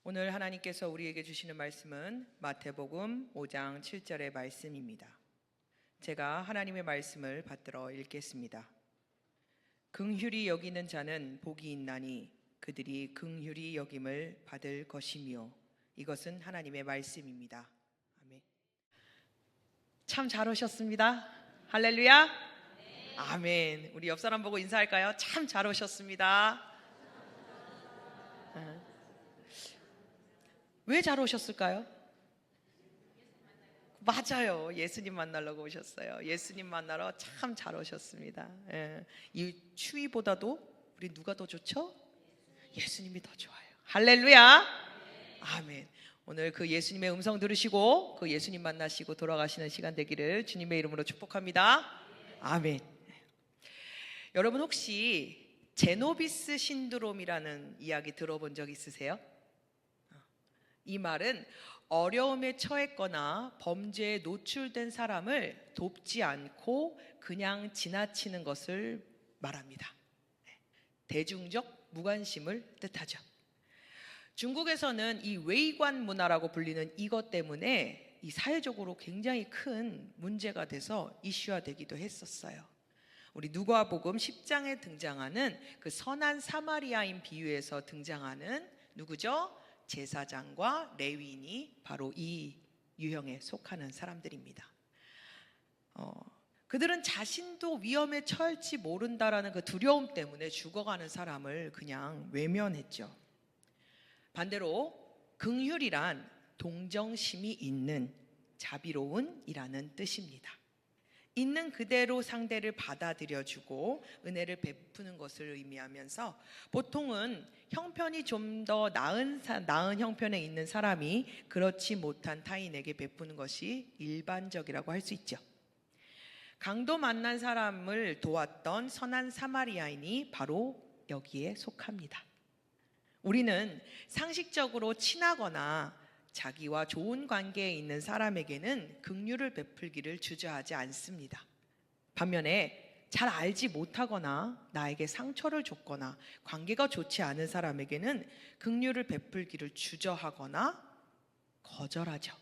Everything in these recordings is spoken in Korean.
오늘 하나님께서 우리에게 주시는 말씀은 마태복음 5장 7절의 말씀입니다. 제가 하나님의 말씀을 받들어 읽겠습니다. 긍휼히 여기는 자는 복이 있나니 그들이 긍휼히 여김을 받을 것이며. 이것은 하나님의 말씀입니다. 아멘. 참 잘 오셨습니다. 할렐루야. 아멘. 우리 옆 사람 보고 인사할까요? 참 잘 오셨습니다. 왜 잘 오셨을까요? 맞아요. 예수님 만나려고 오셨어요. 예수님 만나러 참 잘 오셨습니다. 이 추위보다도 우리 누가 더 좋죠? 예수님이 더 좋아요. 할렐루야. 아멘. 오늘 그 예수님의 음성 들으시고 그 예수님 만나시고 돌아가시는 시간 되기를 주님의 이름으로 축복합니다. 아멘. 여러분 혹시 제노비스 신드롬이라는 이야기 들어본 적 있으세요? 이 말은 어려움에 처했거나 범죄에 노출된 사람을 돕지 않고 그냥 지나치는 것을 말합니다. 대중적 무관심을 뜻하죠. 중국에서는 이 외관 문화라고 불리는 이것 때문에 이 사회적으로 굉장히 큰 문제가 돼서 이슈화되기도 했었어요. 우리 누가복음 10장에 등장하는 그 선한 사마리아인 비유에서 등장하는 누구죠? 제사장과 레위인이 바로 이 유형에 속하는 사람들입니다. 그들은 자신도 위험에 처할지 모른다라는 그 두려움 때문에 죽어가는 사람을 그냥 외면했죠. 반대로 긍휼이란 동정심이 있는, 자비로운이라는 뜻입니다. 있는 그대로 상대를 받아들여주고 은혜를 베푸는 것을 의미하면서 보통은 형편이 좀 더 나은 형편에 있는 사람이 그렇지 못한 타인에게 베푸는 것이 일반적이라고 할 수 있죠. 강도 만난 사람을 도왔던 선한 사마리아인이 바로 여기에 속합니다. 우리는 상식적으로 친하거나 자기와 좋은 관계에 있는 사람에게는 긍휼을 베풀기를 주저하지 않습니다. 반면에 잘 알지 못하거나 나에게 상처를 줬거나 관계가 좋지 않은 사람에게는 긍휼을 베풀기를 주저하거나 거절하죠.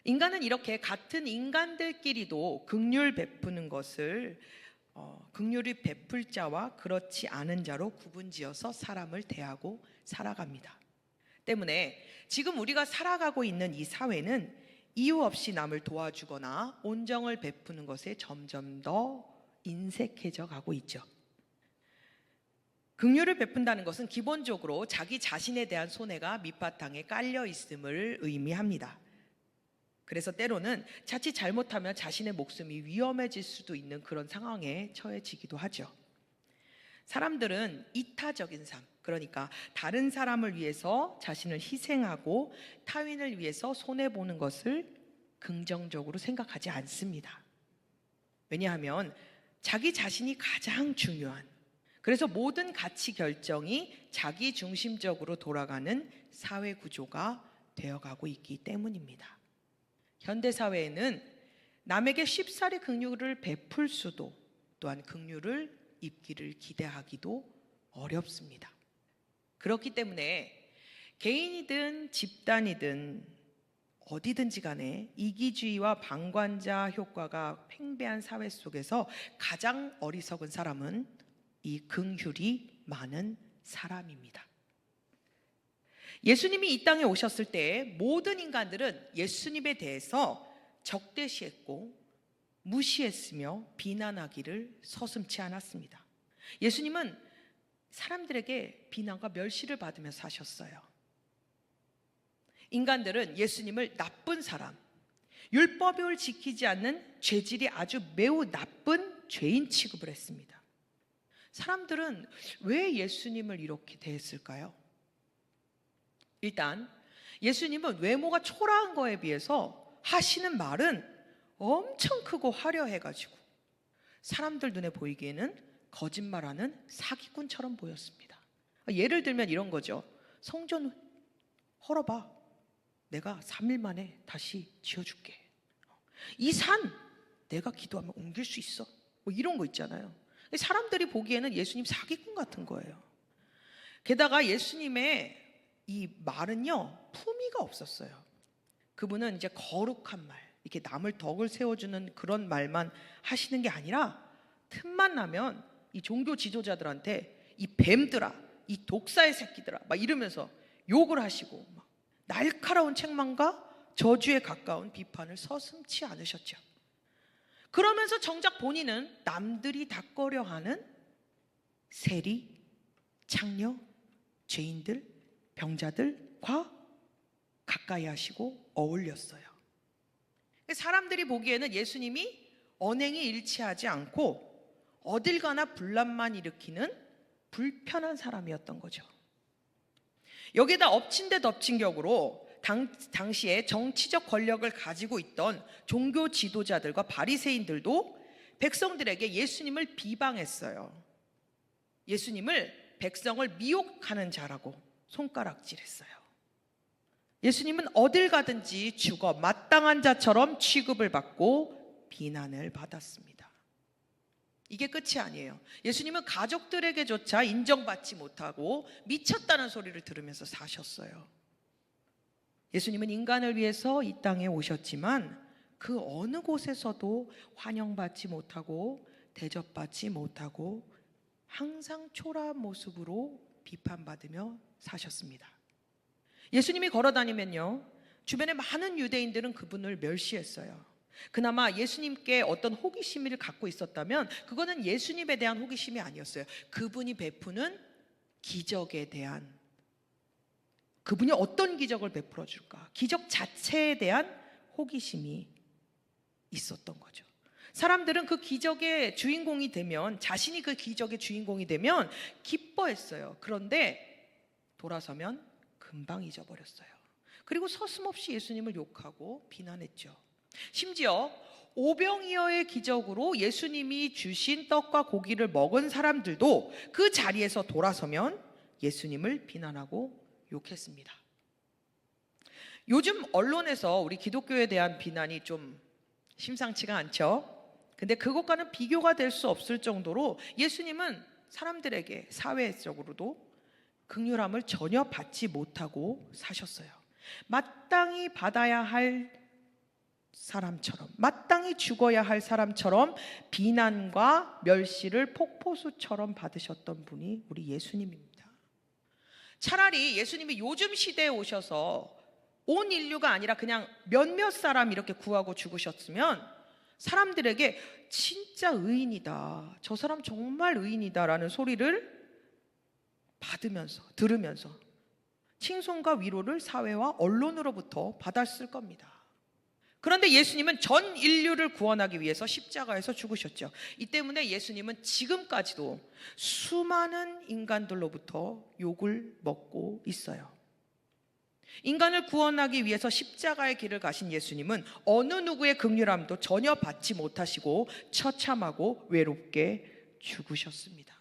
인간은 이렇게 같은 인간들끼리도 긍휼 베푸는 것을 긍휼을 베풀 자와 그렇지 않은 자로 구분지어서 사람을 대하고 살아갑니다. 때문에 지금 우리가 살아가고 있는 이 사회는 이유 없이 남을 도와주거나 온정을 베푸는 것에 점점 더 인색해져 가고 있죠. 긍휼을 베푼다는 것은 기본적으로 자기 자신에 대한 손해가 밑바탕에 깔려 있음을 의미합니다. 그래서 때로는 자칫 잘못하면 자신의 목숨이 위험해질 수도 있는 그런 상황에 처해지기도 하죠. 사람들은 이타적인 삶, 그러니까 다른 사람을 위해서 자신을 희생하고 타인을 위해서 손해보는 것을 긍정적으로 생각하지 않습니다. 왜냐하면 자기 자신이 가장 중요한, 그래서 모든 가치 결정이 자기 중심적으로 돌아가는 사회 구조가 되어가고 있기 때문입니다. 현대사회에는 남에게 쉽사리 긍휼을 베풀 수도 또한 긍휼을 입기를 기대하기도 어렵습니다. 그렇기 때문에 개인이든 집단이든 어디든지 간에 이기주의와 방관자 효과가 팽배한 사회 속에서 가장 어리석은 사람은 이 긍휼이 많은 사람입니다. 예수님이 이 땅에 오셨을 때 모든 인간들은 예수님에 대해서 적대시했고 무시했으며 비난하기를 서슴지 않았습니다. 예수님은 사람들에게 비난과 멸시를 받으면서 사셨어요. 인간들은 예수님을 나쁜 사람, 율법을 지키지 않는 죄질이 아주 매우 나쁜 죄인 취급을 했습니다. 사람들은 왜 예수님을 이렇게 대했을까요? 일단 예수님은 외모가 초라한 거에 비해서 하시는 말은 엄청 크고 화려해가지고 사람들 눈에 보이기에는 거짓말하는 사기꾼처럼 보였습니다. 예를 들면 이런 거죠. 성전 헐어봐. 내가 3일 만에 다시 지어줄게. 이 산 내가 기도하면 옮길 수 있어. 뭐 이런 거 있잖아요. 사람들이 보기에는 예수님 사기꾼 같은 거예요. 게다가 예수님의 이 말은요, 품위가 없었어요. 그분은 이제 거룩한 말, 이렇게 남을 덕을 세워주는 그런 말만 하시는 게 아니라 틈만 나면 이 종교 지도자들한테 이 뱀들아, 이 독사의 새끼들아 막 이러면서 욕을 하시고 막 날카로운 책망과 저주에 가까운 비판을 서슴지 않으셨죠. 그러면서 정작 본인은 남들이 다 꺼려하는 세리, 창녀, 죄인들, 병자들과 가까이 하시고 어울렸어요. 사람들이 보기에는 예수님이 언행이 일치하지 않고 어딜 가나 분란만 일으키는 불편한 사람이었던 거죠. 여기에다 엎친 데 덮친 격으로 당시에 정치적 권력을 가지고 있던 종교 지도자들과 바리새인들도 백성들에게 예수님을 비방했어요. 예수님을 백성을 미혹하는 자라고 손가락질했어요. 예수님은 어딜 가든지 죽어 마땅한 자처럼 취급을 받고 비난을 받았습니다. 이게 끝이 아니에요. 예수님은 가족들에게조차 인정받지 못하고 미쳤다는 소리를 들으면서 사셨어요. 예수님은 인간을 위해서 이 땅에 오셨지만 그 어느 곳에서도 환영받지 못하고 대접받지 못하고 항상 초라한 모습으로 비판받으며 사셨습니다. 예수님이 걸어다니면요, 주변에 많은 유대인들은 그분을 멸시했어요. 그나마 예수님께 어떤 호기심을 갖고 있었다면 그거는 예수님에 대한 호기심이 아니었어요. 그분이 베푸는 기적에 대한, 그분이 어떤 기적을 베풀어 줄까, 기적 자체에 대한 호기심이 있었던 거죠. 사람들은 그 기적의 주인공이 되면, 자신이 그 기적의 주인공이 되면 기뻐했어요. 그런데 돌아서면 금방 잊어버렸어요. 그리고 서슴없이 예수님을 욕하고 비난했죠. 심지어 오병이어의 기적으로 예수님이 주신 떡과 고기를 먹은 사람들도 그 자리에서 돌아서면 예수님을 비난하고 욕했습니다. 요즘 언론에서 우리 기독교에 대한 비난이 좀 심상치가 않죠. 근데 그것과는 비교가 될 수 없을 정도로 예수님은 사람들에게 사회적으로도 긍휼함을 전혀 받지 못하고 사셨어요. 마땅히 받아야 할 사람처럼, 마땅히 죽어야 할 사람처럼 비난과 멸시를 폭포수처럼 받으셨던 분이 우리 예수님입니다. 차라리 예수님이 요즘 시대에 오셔서 온 인류가 아니라 그냥 몇몇 사람 이렇게 구하고 죽으셨으면 사람들에게 진짜 의인이다, 저 사람 정말 의인이다 라는 소리를 받으면서, 들으면서 칭송과 위로를 사회와 언론으로부터 받았을 겁니다. 그런데 예수님은 전 인류를 구원하기 위해서 십자가에서 죽으셨죠. 이 때문에 예수님은 지금까지도 수많은 인간들로부터 욕을 먹고 있어요. 인간을 구원하기 위해서 십자가의 길을 가신 예수님은 어느 누구의 긍휼함도 전혀 받지 못하시고 처참하고 외롭게 죽으셨습니다.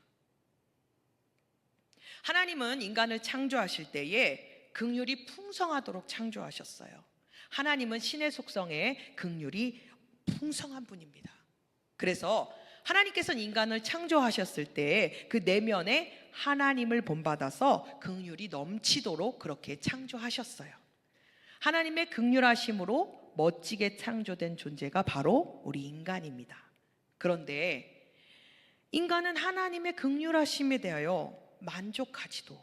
하나님은 인간을 창조하실 때에 긍휼이 풍성하도록 창조하셨어요. 하나님은 신의 속성에 긍휼이 풍성한 분입니다. 그래서 하나님께서는 인간을 창조하셨을 때 그 내면에 하나님을 본받아서 긍휼이 넘치도록 그렇게 창조하셨어요. 하나님의 긍휼하심으로 멋지게 창조된 존재가 바로 우리 인간입니다. 그런데 인간은 하나님의 긍휼하심에 대하여 만족하지도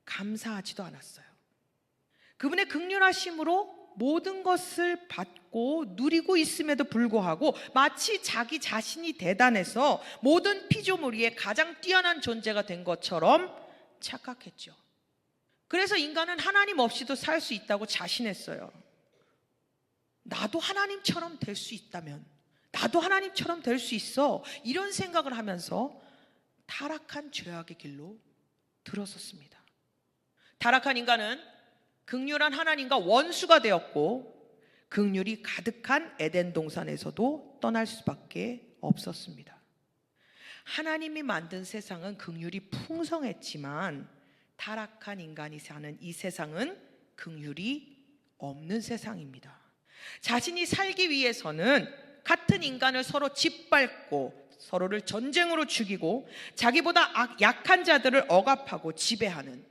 감사하지도 않았어요. 그분의 긍휼하심으로 모든 것을 받고 누리고 있음에도 불구하고 마치 자기 자신이 대단해서 모든 피조물 위에 가장 뛰어난 존재가 된 것처럼 착각했죠. 그래서 인간은 하나님 없이도 살 수 있다고 자신했어요. 나도 하나님처럼 될 수 있다면, 나도 하나님처럼 될 수 있어, 이런 생각을 하면서 타락한 죄악의 길로 들어섰습니다. 타락한 인간은 긍휼한 하나님과 원수가 되었고 긍휼이 가득한 에덴 동산에서도 떠날 수밖에 없었습니다. 하나님이 만든 세상은 긍휼이 풍성했지만 타락한 인간이 사는 이 세상은 긍휼이 없는 세상입니다. 자신이 살기 위해서는 같은 인간을 서로 짓밟고 서로를 전쟁으로 죽이고 자기보다 약한 자들을 억압하고 지배하는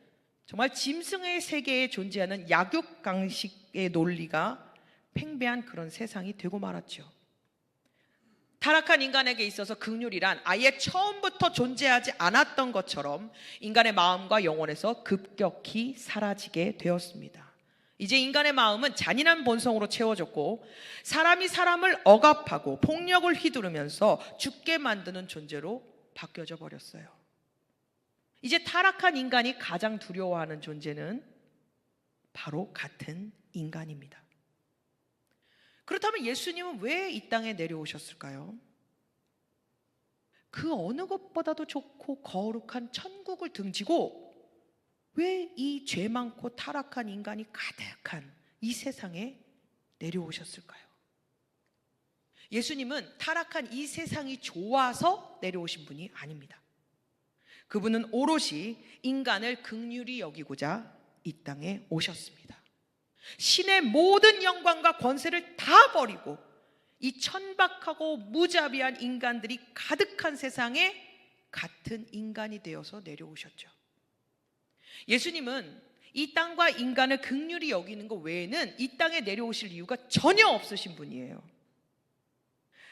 정말 짐승의 세계에 존재하는 약육강식의 논리가 팽배한 그런 세상이 되고 말았죠. 타락한 인간에게 있어서 긍휼이란 아예 처음부터 존재하지 않았던 것처럼 인간의 마음과 영혼에서 급격히 사라지게 되었습니다. 이제 인간의 마음은 잔인한 본성으로 채워졌고 사람이 사람을 억압하고 폭력을 휘두르면서 죽게 만드는 존재로 바뀌어져 버렸어요. 이제 타락한 인간이 가장 두려워하는 존재는 바로 같은 인간입니다. 그렇다면 예수님은 왜 이 땅에 내려오셨을까요? 그 어느 것보다도 좋고 거룩한 천국을 등지고 왜 이 죄 많고 타락한 인간이 가득한 이 세상에 내려오셨을까요? 예수님은 타락한 이 세상이 좋아서 내려오신 분이 아닙니다. 그분은 오롯이 인간을 긍휼히 여기고자 이 땅에 오셨습니다. 신의 모든 영광과 권세를 다 버리고 이 천박하고 무자비한 인간들이 가득한 세상에 같은 인간이 되어서 내려오셨죠. 예수님은 이 땅과 인간을 긍휼히 여기는 것 외에는 이 땅에 내려오실 이유가 전혀 없으신 분이에요.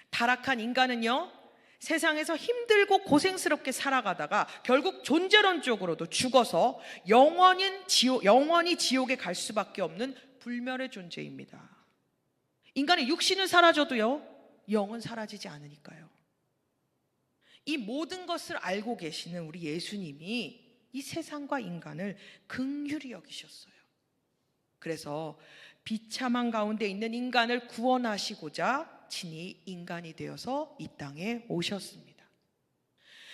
타락한 인간은요, 세상에서 힘들고 고생스럽게 살아가다가 결국 존재론적으로도 죽어서 영원히 지옥에 갈 수밖에 없는 불멸의 존재입니다. 인간의 육신은 사라져도요, 영은 사라지지 않으니까요. 이 모든 것을 알고 계시는 우리 예수님이 이 세상과 인간을 긍휼히 여기셨어요. 그래서 비참한 가운데 있는 인간을 구원하시고자 친히 인간이 되어서 이 땅에 오셨습니다.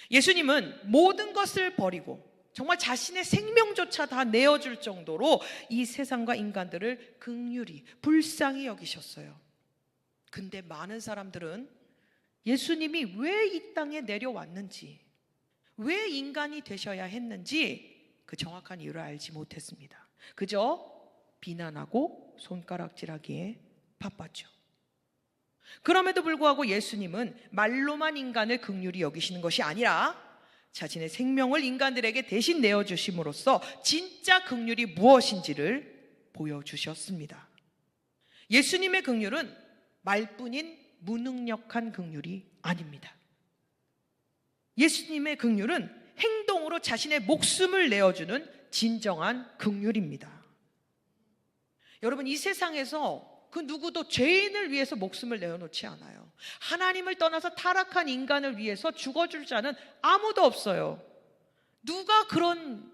예수님은 모든 것을 버리고 정말 자신의 생명조차 다 내어줄 정도로 이 세상과 인간들을 긍휼히 불쌍히 여기셨어요. 근데 많은 사람들은 예수님이 왜 이 땅에 내려왔는지, 왜 인간이 되셔야 했는지 그 정확한 이유를 알지 못했습니다. 그저 비난하고 손가락질하기에 바빴죠. 그럼에도 불구하고 예수님은 말로만 인간을 긍휼히 여기시는 것이 아니라 자신의 생명을 인간들에게 대신 내어주심으로써 진짜 긍휼이 무엇인지를 보여주셨습니다. 예수님의 긍휼은 말뿐인 무능력한 긍휼이 아닙니다. 예수님의 긍휼은 행동으로 자신의 목숨을 내어주는 진정한 긍휼입니다. 여러분, 이 세상에서 그 누구도 죄인을 위해서 목숨을 내어놓지 않아요. 하나님을 떠나서 타락한 인간을 위해서 죽어줄 자는 아무도 없어요. 누가 그런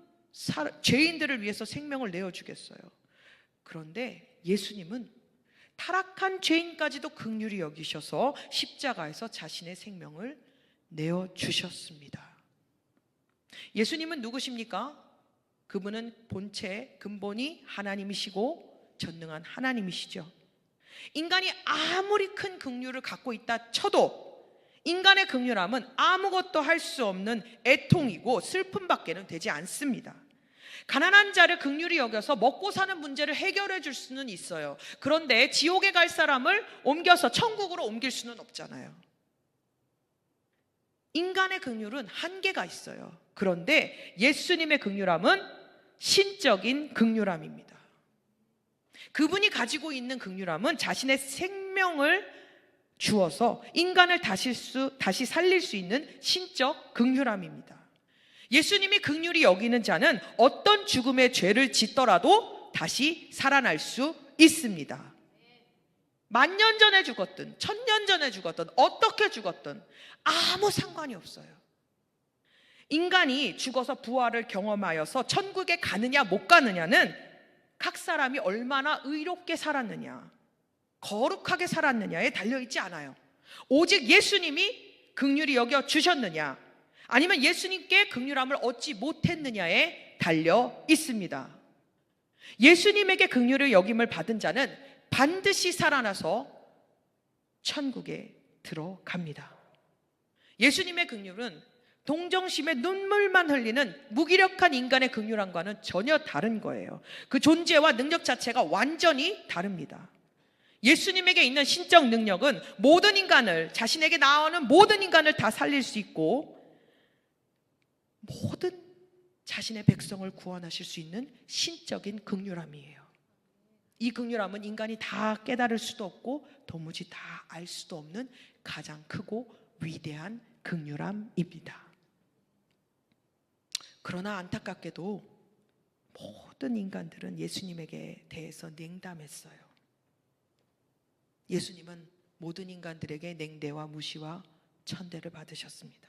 죄인들을 위해서 생명을 내어주겠어요? 그런데 예수님은 타락한 죄인까지도 긍휼히 여기셔서 십자가에서 자신의 생명을 내어주셨습니다. 예수님은 누구십니까? 그분은 본체 근본이 하나님이시고 전능한 하나님이시죠. 인간이 아무리 큰 긍휼을 갖고 있다 쳐도 인간의 긍휼함은 아무것도 할 수 없는 애통이고 슬픔밖에는 되지 않습니다. 가난한 자를 긍휼히 여겨서 먹고 사는 문제를 해결해 줄 수는 있어요. 그런데 지옥에 갈 사람을 옮겨서 천국으로 옮길 수는 없잖아요. 인간의 긍휼은 한계가 있어요. 그런데 예수님의 긍휼함은 신적인 긍휼함입니다. 그분이 가지고 있는 긍휼함은 자신의 생명을 주어서 인간을 다시 살릴 수 있는 신적 긍휼함입니다. 예수님이 긍휼히 여기는 자는 어떤 죽음의 죄를 짓더라도 다시 살아날 수 있습니다. 1000년 전에 죽었든 1000년 전에 죽었든 어떻게 죽었든 아무 상관이 없어요. 인간이 죽어서 부활을 경험하여서 천국에 가느냐 못 가느냐는 각 사람이 얼마나 의롭게 살았느냐, 거룩하게 살았느냐에 달려있지 않아요. 오직 예수님이 긍휼히 여겨 주셨느냐, 아니면 예수님께 긍휼함을 얻지 못했느냐에 달려 있습니다. 예수님에게 긍휼을 여김을 받은 자는 반드시 살아나서 천국에 들어갑니다. 예수님의 긍휼은 동정심에 눈물만 흘리는 무기력한 인간의 긍휼함과는 전혀 다른 거예요. 그 존재와 능력 자체가 완전히 다릅니다. 예수님에게 있는 신적 능력은 모든 인간을, 자신에게 나오는 모든 인간을 다 살릴 수 있고 모든 자신의 백성을 구원하실 수 있는 신적인 긍휼함이에요. 이 긍휼함은 인간이 다 깨달을 수도 없고 도무지 다 알 수도 없는 가장 크고 위대한 긍휼함입니다. 그러나 안타깝게도 모든 인간들은 예수님에게 대해서 냉담했어요. 예수님은 모든 인간들에게 냉대와 무시와 천대를 받으셨습니다.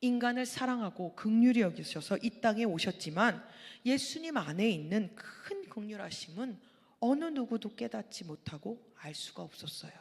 인간을 사랑하고 긍휼히 여기셔서 이 땅에 오셨지만 예수님 안에 있는 큰 긍휼하심은 어느 누구도 깨닫지 못하고 알 수가 없었어요.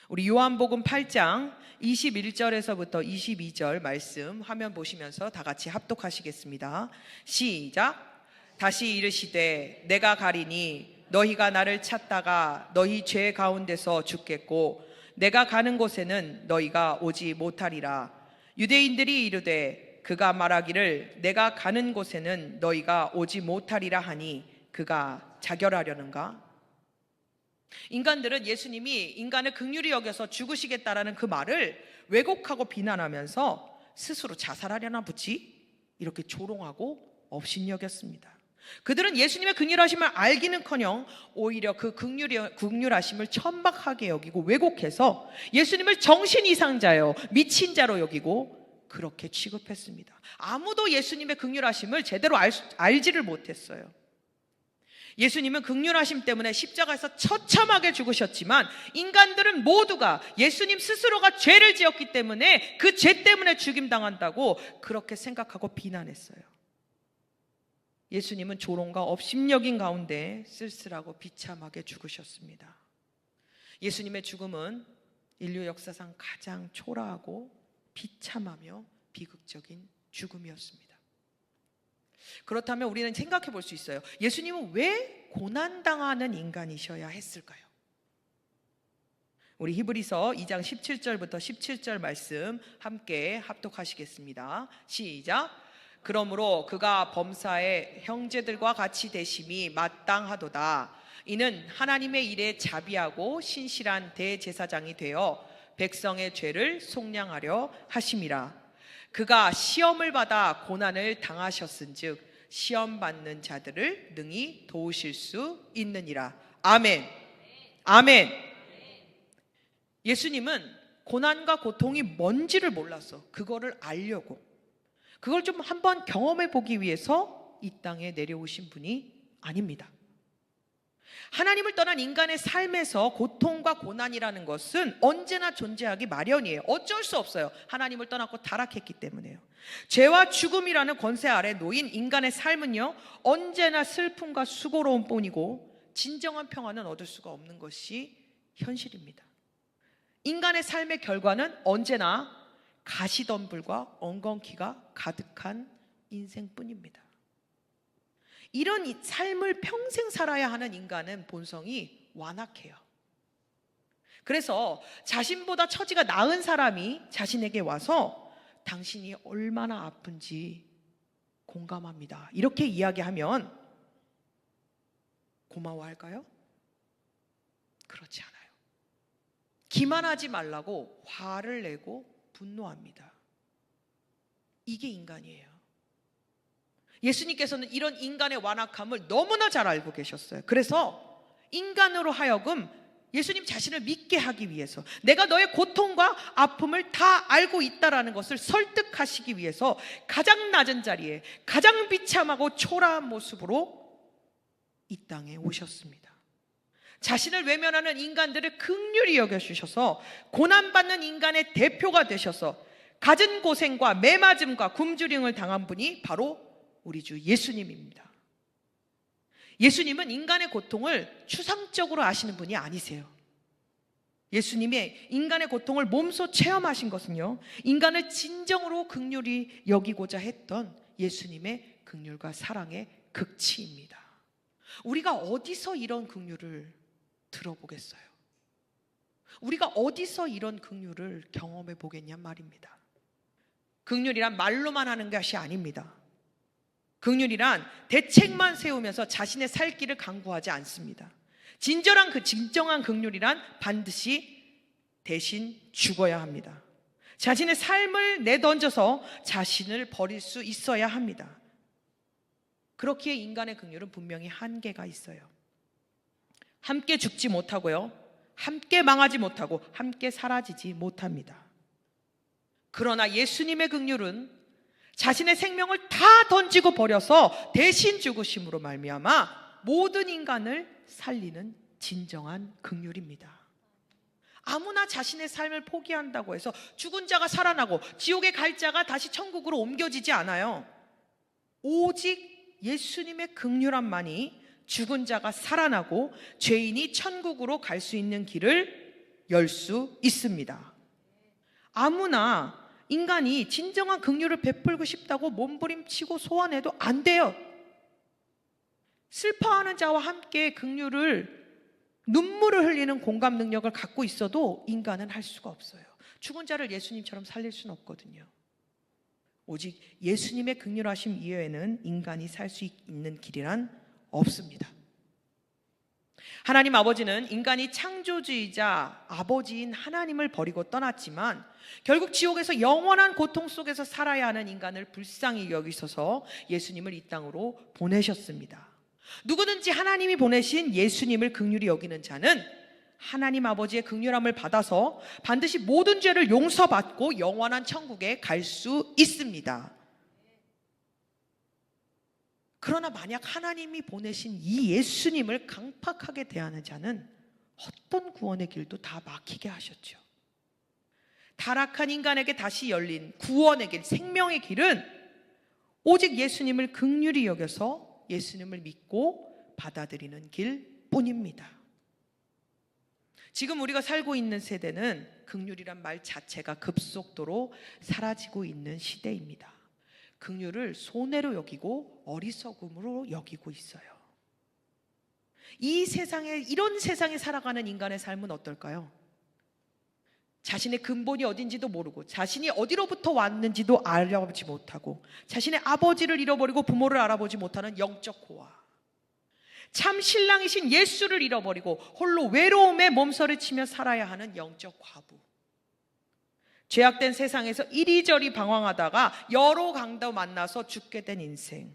우리 요한복음 8장 21절에서부터 22절 말씀 화면 보시면서 다 같이 합독하시겠습니다. 시작. 다시 이르시되 내가 가리니 너희가 나를 찾다가 너희 죄 가운데서 죽겠고 내가 가는 곳에는 너희가 오지 못하리라. 유대인들이 이르되 그가 말하기를 내가 가는 곳에는 너희가 오지 못하리라 하니 그가 자결하려는가? 인간들은 예수님이 인간을 긍휼히 여겨서 죽으시겠다라는 그 말을 왜곡하고 비난하면서 스스로 자살하려나 보지? 이렇게 조롱하고 업신여겼습니다. 그들은 예수님의 긍휼하심을 알기는커녕 오히려 그 긍휼하심을 천박하게 여기고 왜곡해서 예수님을 정신 이상자요, 미친 자로 여기고 그렇게 취급했습니다. 아무도 예수님의 긍휼하심을 제대로 알지를 못했어요. 예수님은 긍휼하심 때문에 십자가에서 처참하게 죽으셨지만 인간들은 모두가 예수님 스스로가 죄를 지었기 때문에 그 죄 때문에 죽임당한다고 그렇게 생각하고 비난했어요. 예수님은 조롱과 업심여긴 가운데 쓸쓸하고 비참하게 죽으셨습니다. 예수님의 죽음은 인류 역사상 가장 초라하고 비참하며 비극적인 죽음이었습니다. 그렇다면 우리는 생각해 볼 수 있어요. 예수님은 왜 고난당하는 인간이셔야 했을까요? 우리 히브리서 2장 17절부터 17절 말씀 함께 합독하시겠습니다. 시작. 그러므로 그가 범사의 형제들과 같이 되심이 마땅하도다. 이는 하나님의 일에 자비하고 신실한 대제사장이 되어 백성의 죄를 속량하려 하심이라. 그가 시험을 받아 고난을 당하셨은즉 시험 받는 자들을 능히 도우실 수 있느니라. 아멘. 아멘. 예수님은 고난과 고통이 뭔지를 몰라서 그거를 알려고, 그걸 좀 한번 경험해 보기 위해서 이 땅에 내려오신 분이 아닙니다. 하나님을 떠난 인간의 삶에서 고통과 고난이라는 것은 언제나 존재하기 마련이에요. 어쩔 수 없어요. 하나님을 떠났고 타락했기 때문에요. 죄와 죽음이라는 권세 아래 놓인 인간의 삶은요, 언제나 슬픔과 수고로움 뿐이고 진정한 평안은 얻을 수가 없는 것이 현실입니다. 인간의 삶의 결과는 언제나 가시덤불과 엉겅퀴가 가득한 인생뿐입니다. 이런 삶을 평생 살아야 하는 인간은 본성이 완악해요. 그래서 자신보다 처지가 나은 사람이 자신에게 와서 당신이 얼마나 아픈지 공감합니다, 이렇게 이야기하면 고마워할까요? 그렇지 않아요. 기만하지 말라고 화를 내고 분노합니다. 이게 인간이에요. 예수님께서는 이런 인간의 완악함을 너무나 잘 알고 계셨어요. 그래서 인간으로 하여금 예수님 자신을 믿게 하기 위해서, 내가 너의 고통과 아픔을 다 알고 있다라는 것을 설득하시기 위해서 가장 낮은 자리에 가장 비참하고 초라한 모습으로 이 땅에 오셨습니다. 자신을 외면하는 인간들을 긍휼히 여겨주셔서 고난받는 인간의 대표가 되셔서 갖은 고생과 매맞음과 굶주림을 당한 분이 바로 우리 주 예수님입니다. 예수님은 인간의 고통을 추상적으로 아시는 분이 아니세요. 예수님이 인간의 고통을 몸소 체험하신 것은요, 인간을 진정으로 긍휼히 여기고자 했던 예수님의 긍휼과 사랑의 극치입니다. 우리가 어디서 이런 긍휼을 들어보겠어요? 우리가 어디서 이런 긍휼을 경험해 보겠냔 말입니다. 긍휼이란 말로만 하는 것이 아닙니다. 긍휼이란 대책만 세우면서 자신의 살 길을 강구하지 않습니다. 진정한 긍휼이란 반드시 대신 죽어야 합니다. 자신의 삶을 내던져서 자신을 버릴 수 있어야 합니다. 그렇기에 인간의 긍휼은 분명히 한계가 있어요. 함께 죽지 못하고요, 함께 망하지 못하고 함께 사라지지 못합니다. 그러나 예수님의 긍휼은 자신의 생명을 다 던지고 버려서 대신 죽으심으로 말미암아 모든 인간을 살리는 진정한 긍휼입니다. 아무나 자신의 삶을 포기한다고 해서 죽은 자가 살아나고 지옥에 갈 자가 다시 천국으로 옮겨지지 않아요. 오직 예수님의 긍휼함만이 죽은 자가 살아나고 죄인이 천국으로 갈 수 있는 길을 열 수 있습니다. 아무나 인간이 진정한 긍휼을 베풀고 싶다고 몸부림치고 소원해도 안 돼요. 슬퍼하는 자와 함께 긍휼을, 눈물을 흘리는 공감 능력을 갖고 있어도 인간은 할 수가 없어요. 죽은 자를 예수님처럼 살릴 수는 없거든요. 오직 예수님의 긍휼하심 이외에는 인간이 살 수 있는 길이란 없습니다. 하나님 아버지는 인간이 창조주이자 아버지인 하나님을 버리고 떠났지만 결국 지옥에서 영원한 고통 속에서 살아야 하는 인간을 불쌍히 여기셔서 예수님을 이 땅으로 보내셨습니다. 누구든지 하나님이 보내신 예수님을 긍휼히 여기는 자는 하나님 아버지의 긍휼함을 받아서 반드시 모든 죄를 용서받고 영원한 천국에 갈 수 있습니다. 그러나 만약 하나님이 보내신 이 예수님을 강팍하게 대하는 자는 어떤 구원의 길도 다 막히게 하셨죠. 타락한 인간에게 다시 열린 구원의 길, 생명의 길은 오직 예수님을 긍휼히 여겨서 예수님을 믿고 받아들이는 길뿐입니다. 지금 우리가 살고 있는 세대는 긍휼이란 말 자체가 급속도로 사라지고 있는 시대입니다. 긍휼을 손해로 여기고 어리석음으로 여기고 있어요. 이런 세상에 살아가는 인간의 삶은 어떨까요? 자신의 근본이 어딘지도 모르고 자신이 어디로부터 왔는지도 알아보지 못하고 자신의 아버지를 잃어버리고 부모를 알아보지 못하는 영적 고아, 참 신랑이신 예수를 잃어버리고 홀로 외로움에 몸서리치며 살아야 하는 영적 과부, 죄악된 세상에서 이리저리 방황하다가 여러 강도 만나서 죽게 된 인생,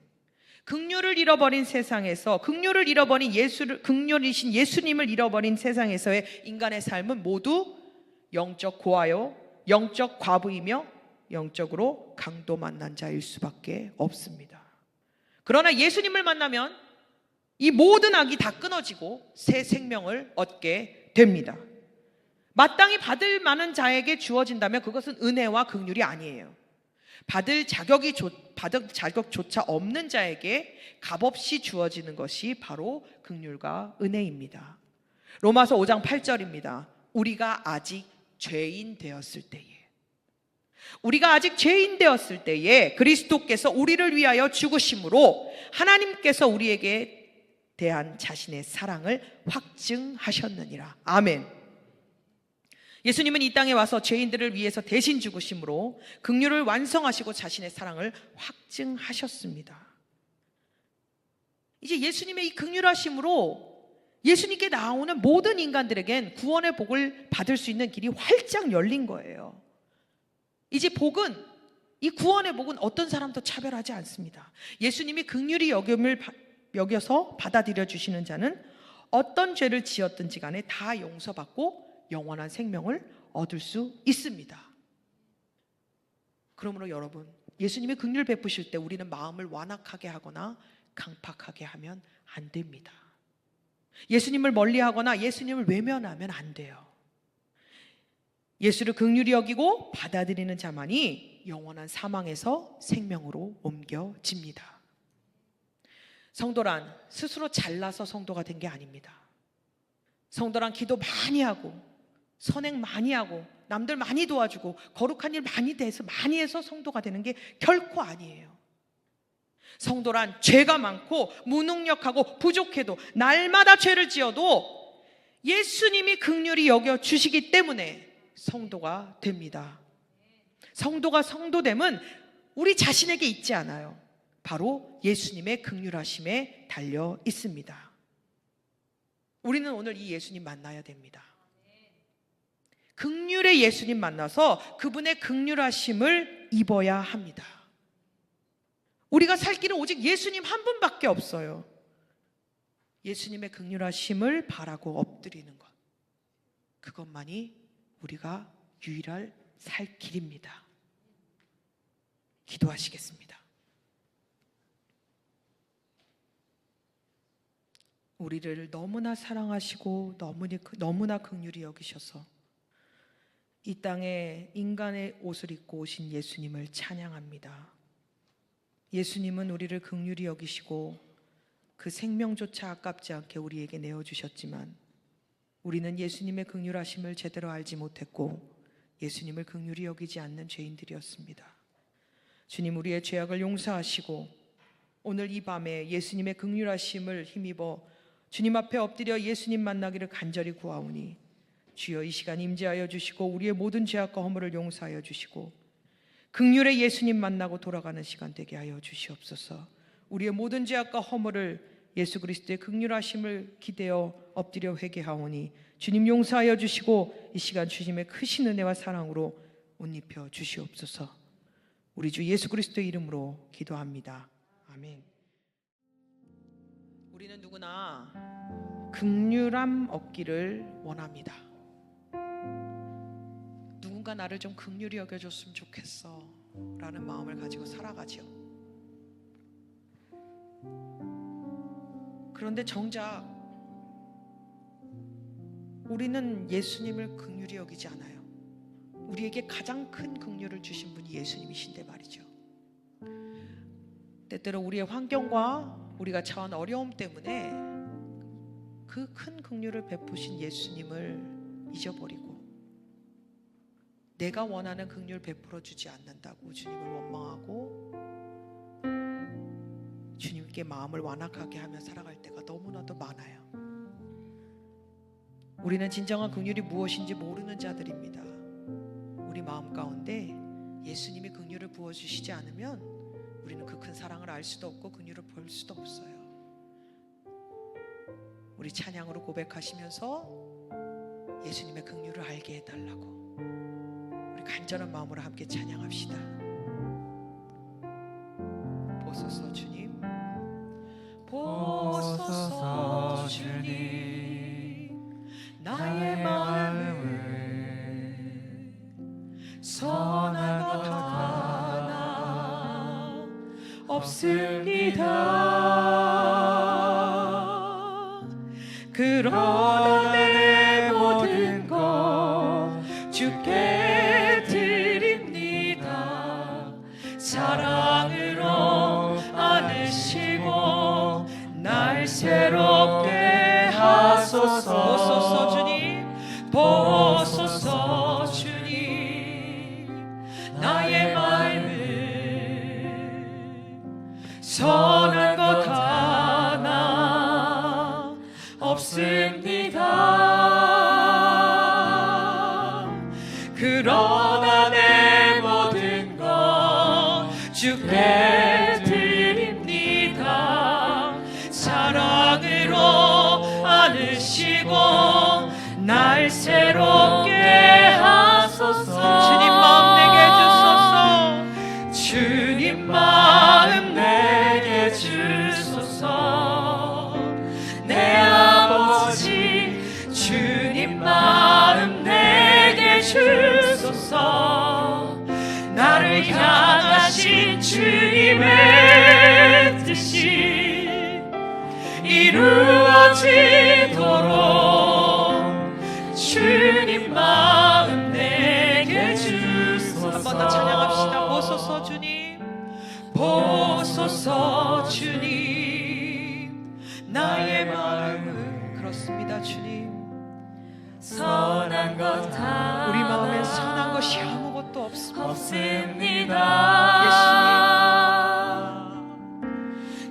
긍휼을 잃어버린 세상에서 긍휼을 잃어버린 긍휼이신 예수님을 잃어버린 세상에서의 인간의 삶은 모두 영적 고아요, 영적 과부이며 영적으로 강도 만난 자일 수밖에 없습니다. 그러나 예수님을 만나면 이 모든 악이 다 끊어지고 새 생명을 얻게 됩니다. 마땅히 받을 만한 자에게 주어진다면 그것은 은혜와 긍휼이 아니에요. 받을 자격조차 없는 자에게 값없이 주어지는 것이 바로 긍휼과 은혜입니다. 로마서 5장 8절입니다. 우리가 아직 죄인 되었을 때에 그리스도께서 우리를 위하여 죽으심으로 하나님께서 우리에게 대한 자신의 사랑을 확증하셨느니라. 아멘. 예수님은 이 땅에 와서 죄인들을 위해서 대신 죽으심으로 긍휼을 완성하시고 자신의 사랑을 확증하셨습니다. 이제 예수님의 이 긍휼하심으로 예수님께 나오는 모든 인간들에겐 구원의 복을 받을 수 있는 길이 활짝 열린 거예요. 이제 복은, 이 구원의 복은 어떤 사람도 차별하지 않습니다. 예수님이 긍휼히 여겨서 받아들여 주시는 자는 어떤 죄를 지었든지 간에 다 용서받고 영원한 생명을 얻을 수 있습니다. 그러므로 여러분, 예수님이 긍휼 베푸실 때 우리는 마음을 완악하게 하거나 강팍하게 하면 안 됩니다. 예수님을 멀리하거나 예수님을 외면하면 안 돼요. 예수를 긍휼히 여기고 받아들이는 자만이 영원한 사망에서 생명으로 옮겨집니다. 성도란 스스로 잘나서 성도가 된 게 아닙니다. 성도란 기도 많이 하고 선행 많이 하고 남들 많이 도와주고 거룩한 일 많이 해서 성도가 되는 게 결코 아니에요. 성도란 죄가 많고 무능력하고 부족해도 날마다 죄를 지어도 예수님이 긍휼히 여겨주시기 때문에 성도가 됩니다. 성도가 성도됨은 우리 자신에게 있지 않아요. 바로 예수님의 긍휼하심에 달려 있습니다. 우리는 오늘 이 예수님 만나야 됩니다. 긍휼의 예수님 만나서 그분의 긍휼하심을 입어야 합니다. 우리가 살 길은 오직 예수님 한 분밖에 없어요. 예수님의 긍휼하심을 바라고 엎드리는 것, 그것만이 우리가 유일할 살 길입니다. 기도하시겠습니다. 우리를 너무나 사랑하시고 너무나 긍휼히 여기셔서 이 땅에 인간의 옷을 입고 오신 예수님을 찬양합니다. 예수님은 우리를 긍휼히 여기시고 그 생명조차 아깝지 않게 우리에게 내어주셨지만 우리는 예수님의 긍휼하심을 제대로 알지 못했고 예수님을 긍휼히 여기지 않는 죄인들이었습니다. 주님, 우리의 죄악을 용서하시고 오늘 이 밤에 예수님의 긍휼하심을 힘입어 주님 앞에 엎드려 예수님 만나기를 간절히 구하오니 주여 이 시간 임재하여 주시고 우리의 모든 죄악과 허물을 용서하여 주시고 긍휼의 예수님 만나고 돌아가는 시간 되게 하여 주시옵소서. 우리의 모든 죄악과 허물을 예수 그리스도의 긍휼하심을 기대어 엎드려 회개하오니 주님 용서하여 주시고 이 시간 주님의 크신 은혜와 사랑으로 옷 입혀 주시옵소서. 우리 주 예수 그리스도의 이름으로 기도합니다. 아멘. 우리는 누구나 긍휼함 얻기를 원합니다. 누군가 나를 좀 긍휼히 여겨줬으면 좋겠어 라는 마음을 가지고 살아가죠. 그런데 정작 우리는 예수님을 긍휼히 여기지 않아요. 우리에게 가장 큰 긍휼을 주신 분이 예수님이신데 말이죠. 때때로 우리의 환경과 우리가 처한 어려움 때문에 그 큰 긍휼을 베푸신 예수님을 잊어버리고 내가 원하는 긍휼 베풀어 주지 않는다고 주님을 원망하고 주님께 마음을 완악하게 하며 살아갈 때가 너무나도 많아요. 우리는 진정한 긍휼이 무엇인지 모르는 자들입니다. 우리 마음 가운데 예수님이 긍휼을 부어주시지 않으면 우리는 그 큰 사랑을 알 수도 없고 긍휼을 볼 수도 없어요. 우리 찬양으로 고백하시면서 예수님의 긍휼을 알게 해달라고 우리 간절한 마음으로 함께 찬양합시다. 보소서 주님, 보소서 주님, 나의 마음을 선한 것 하나 없습니다. 그러나 내 모든 것 주께 드립니다. 사랑으로 안으시고 날 새롭게 하소서. 보소서 주님, 보소서 주님, 나의 마음을 선한 것 하나 없습니다. 그러나 내 모든 것 주께 드립니다. 사랑으로 안으시고 날 새롭게 하소서. 주님 마음 내게 주소서. 주님 마음 내게 주소서. 내 아버지 주님 마음 내게 주소서. 나를 향하신 주님의 뜻이 이루어지도록 주님 마음 내게 주소서. 한 번 더 찬양합시다. 보소서 주님, 보소서 주님, 나의 마음을. 그렇습니다 주님, 선한 것 하나 우리 마음에 선한 것이 아무것도 없습니다. 예수님,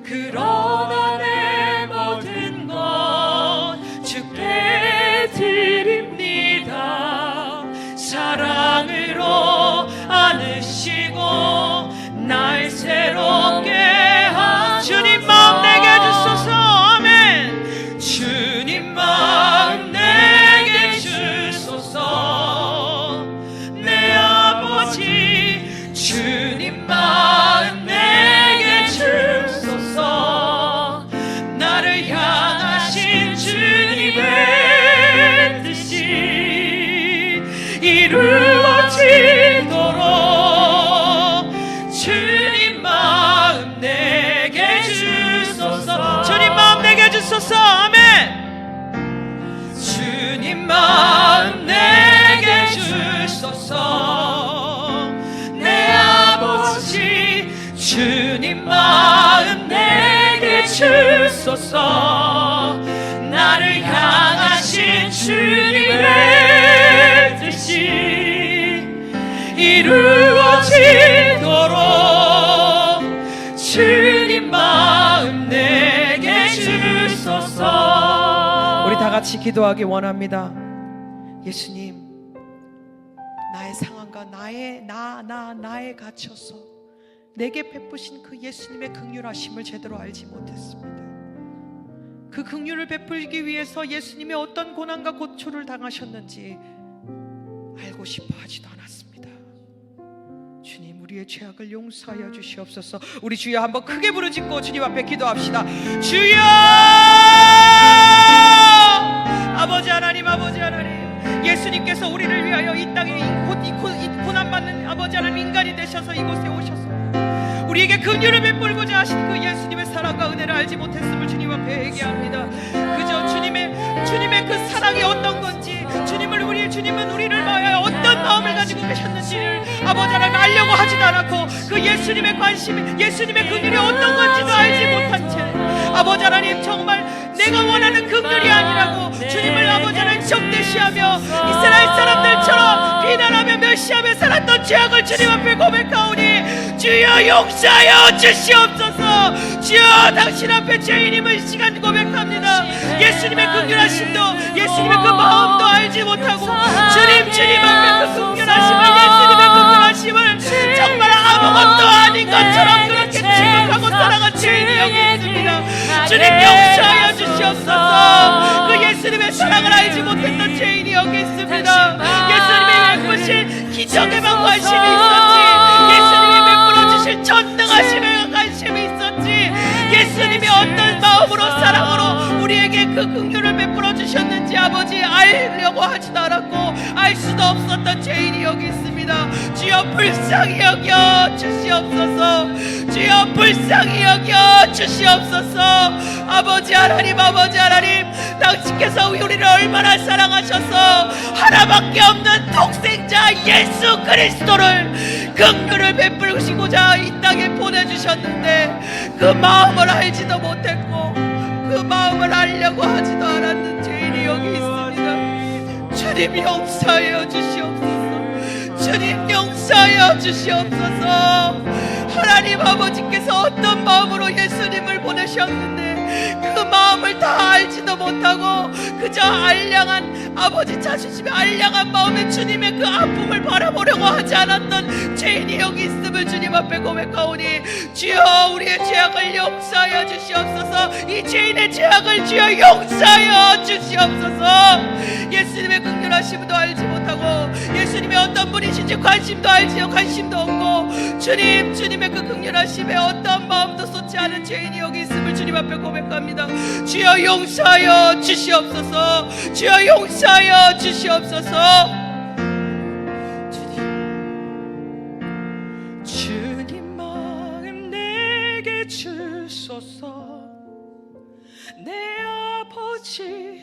그러나 내 모든 것 주께 드립니다. 사랑으로 안으시고 날 새롭게 하소서. 주님 마음 내게 주소서. 아멘. 주님 마음 내게 주소서. 내 아버지 주님 마음 내게 주님 마음 내게 주소서. 나를 향하신 주님의 뜻이 이루어지도록 주님 마음 내게 주소서. 우리 다 같이 기도하기 원합니다. 예수님, 나의 상황과 나에 갇혀서 내게 베푸신 그 예수님의 긍휼하심을 제대로 알지 못했습니다. 그 긍휼을 베풀기 위해서 예수님이 어떤 고난과 고초를 당하셨는지 알고 싶어 하지도 않았습니다. 주님, 우리의 죄악을 용서하여 주시옵소서. 우리 주여 한번 크게 부르짖고 주님 앞에 기도합시다. 주여! 아버지 하나님, 아버지 하나님, 예수님께서 우리를 위하여 이 땅에 고난받는 아버지 하나님 인간이 되셔서 이곳에 오셔서 우리에게 긍휼을 베풀고자 하신 그 예수님의 사랑과 은혜를 알지 못했음을 주님 앞에 회개합니다. 그저 주님의 그 사랑이 어떤 건지, 주님은 우리를 위하여 어떤 마음을 가지고 계셨는지를 아버지 하나님 알려고 하지도 않았고, 그 예수님의 관심이, 예수님의 긍휼이 어떤 건지도 알지 못한 채 아버지 하나님, 정말 내가 원하는 긍휼이 아니라고 주님을 아버지 하나님 적대시하며 이스라엘 사람들처럼 비난하며 멸시하며 살았던 죄악을 주님 앞에 고백하오니 주여 용서하여 주시옵소서. 주여, 당신 앞에 죄인임을 이 시간 고백합니다. 예수님의 긍휼하심도, 예수님의 그 마음도 알지 못하고 주님 앞에 그 긍휼하심을, 예수님의 긍휼하심을 정말 아무것도 아닌 것처럼 그렇게 취급하고 살아간 죄인이 여기 있습니다. 주님 용서하여 주시옵소서. 그 예수님의 사랑을 알지 못했던 죄인이 여기 있습니다. 예수님의 예쁘신 기적에만 관심이 있었지, 예수님이 베풀어 주실 전능하심에 관심이 있었지, 예수님이 어떤 마음으로 사랑으로 우리에게 그 긍휼을 베풀어 주셨는지 아버지 알려고 하지도 않았고 알 수도 없었던 죄인이 여기 있습니다. 주여 불쌍히 여겨 주시옵소서. 주여 불쌍히 여겨 주시옵소서. 아버지 하나님, 아버지 하나님, 당신께서 우리를 얼마나 사랑하셔서 하나밖에 없는 독생자 예수 그리스도를 긍휼을 베풀으시고자 이 땅에 보내주셨는데 그 마음을 알지도 못했고 그 마음을 알려고 하지도 않았는 죄인이 여기 있습니다. 주님 용서하여 주시옵소서. 주님 용서하여 주시옵소서. 하나님 아버지께서 어떤 마음으로 예수님을 보내셨는데 그 마음을 다 알지도 못하고 그저 알량한 아버지 자신심의 알량한 마음에 주님의 그 아픔을 바라보려고 하지 않았던 죄인이 여기 있음을 주님 앞에 고백하오니 주여 우리의 죄악을 용서하여 주시옵소서. 이 죄인의 죄악을 주여 용서하여 주시옵소서. 예수님의 긍휼하심도 알지 못하고 예수님이 어떤 분이신지 관심도 없고 주님의 그 긍휼하심에 어떤 마음도 쏟지 않은 죄인이 여기 있음을 주님 앞에 고백합니다. 주여 용서하여 주시옵소서. 주여 용서하여 주시옵소서. 주님 마음 내게 주소서. 내 아버지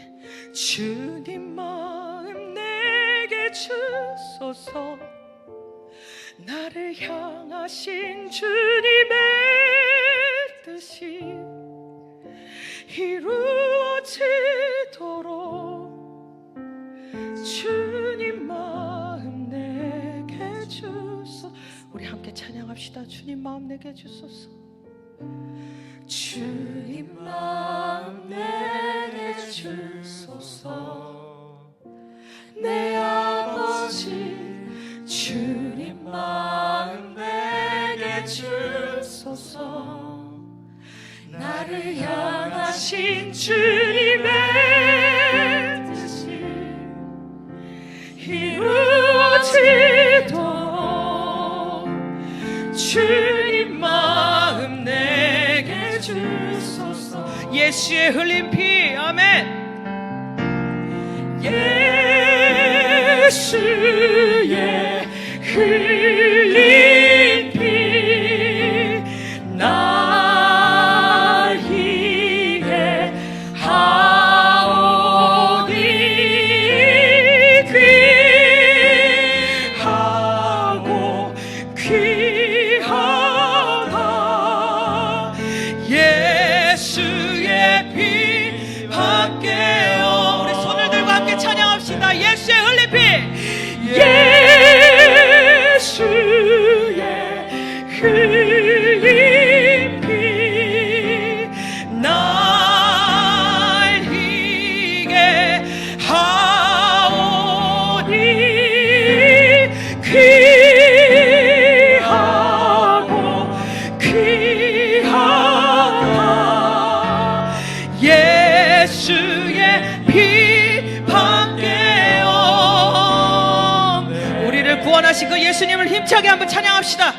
주님 마음 내게 주소서. 나를 향하신 주님의 뜻이 이루어지도록 주님 마음 내게 주소서. 우리 함께 찬양합시다. 주님 마음 내게 주소서. 주님 마음 내게 주소서. 내 아버지 주님 마음 내게 주소서. 나를 향하신 주님의 뜻이 이루어지도록 주님 마음 내게 주소서. 예수의 흘린 피, 아멘. 예수의 흘린 피 날 희게 하오니 귀하고 귀하다 깊이 날리게 하오니 귀하고 귀하다 예수의 피밖에 없네. 우리를 구원하신 그 예수님을 힘차게 한번 찬양합시다.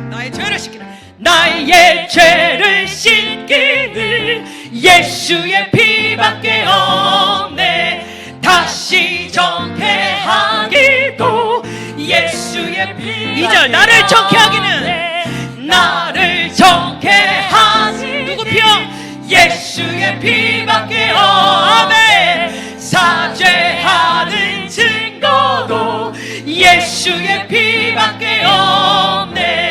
나의 죄를 씻기는 나의 죄를 씻기는 예수의 피밖에 없네. 다시 정케하기도 예수의 피. 2절 나를 정케하기는 나를 정케하시 누구 피요? 예수의 피밖에 없네. 사죄하는 증거도 예수의 피밖에 없네.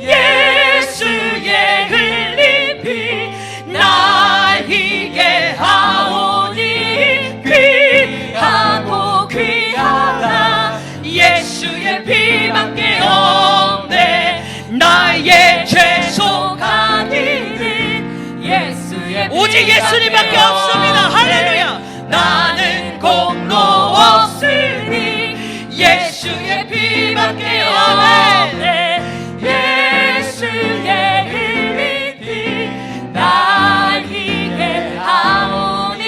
예수의 흘린 피 날리게 하오니 귀하고 귀하다 예수의 피밖에 없네. 나의 죄송 가기는 예수의 오직 예수님밖에 없습니다. 할렐루야. 나는 공로 없으니 예수의 피밖에 없네. 예수의 흘린 피 날리게 하오니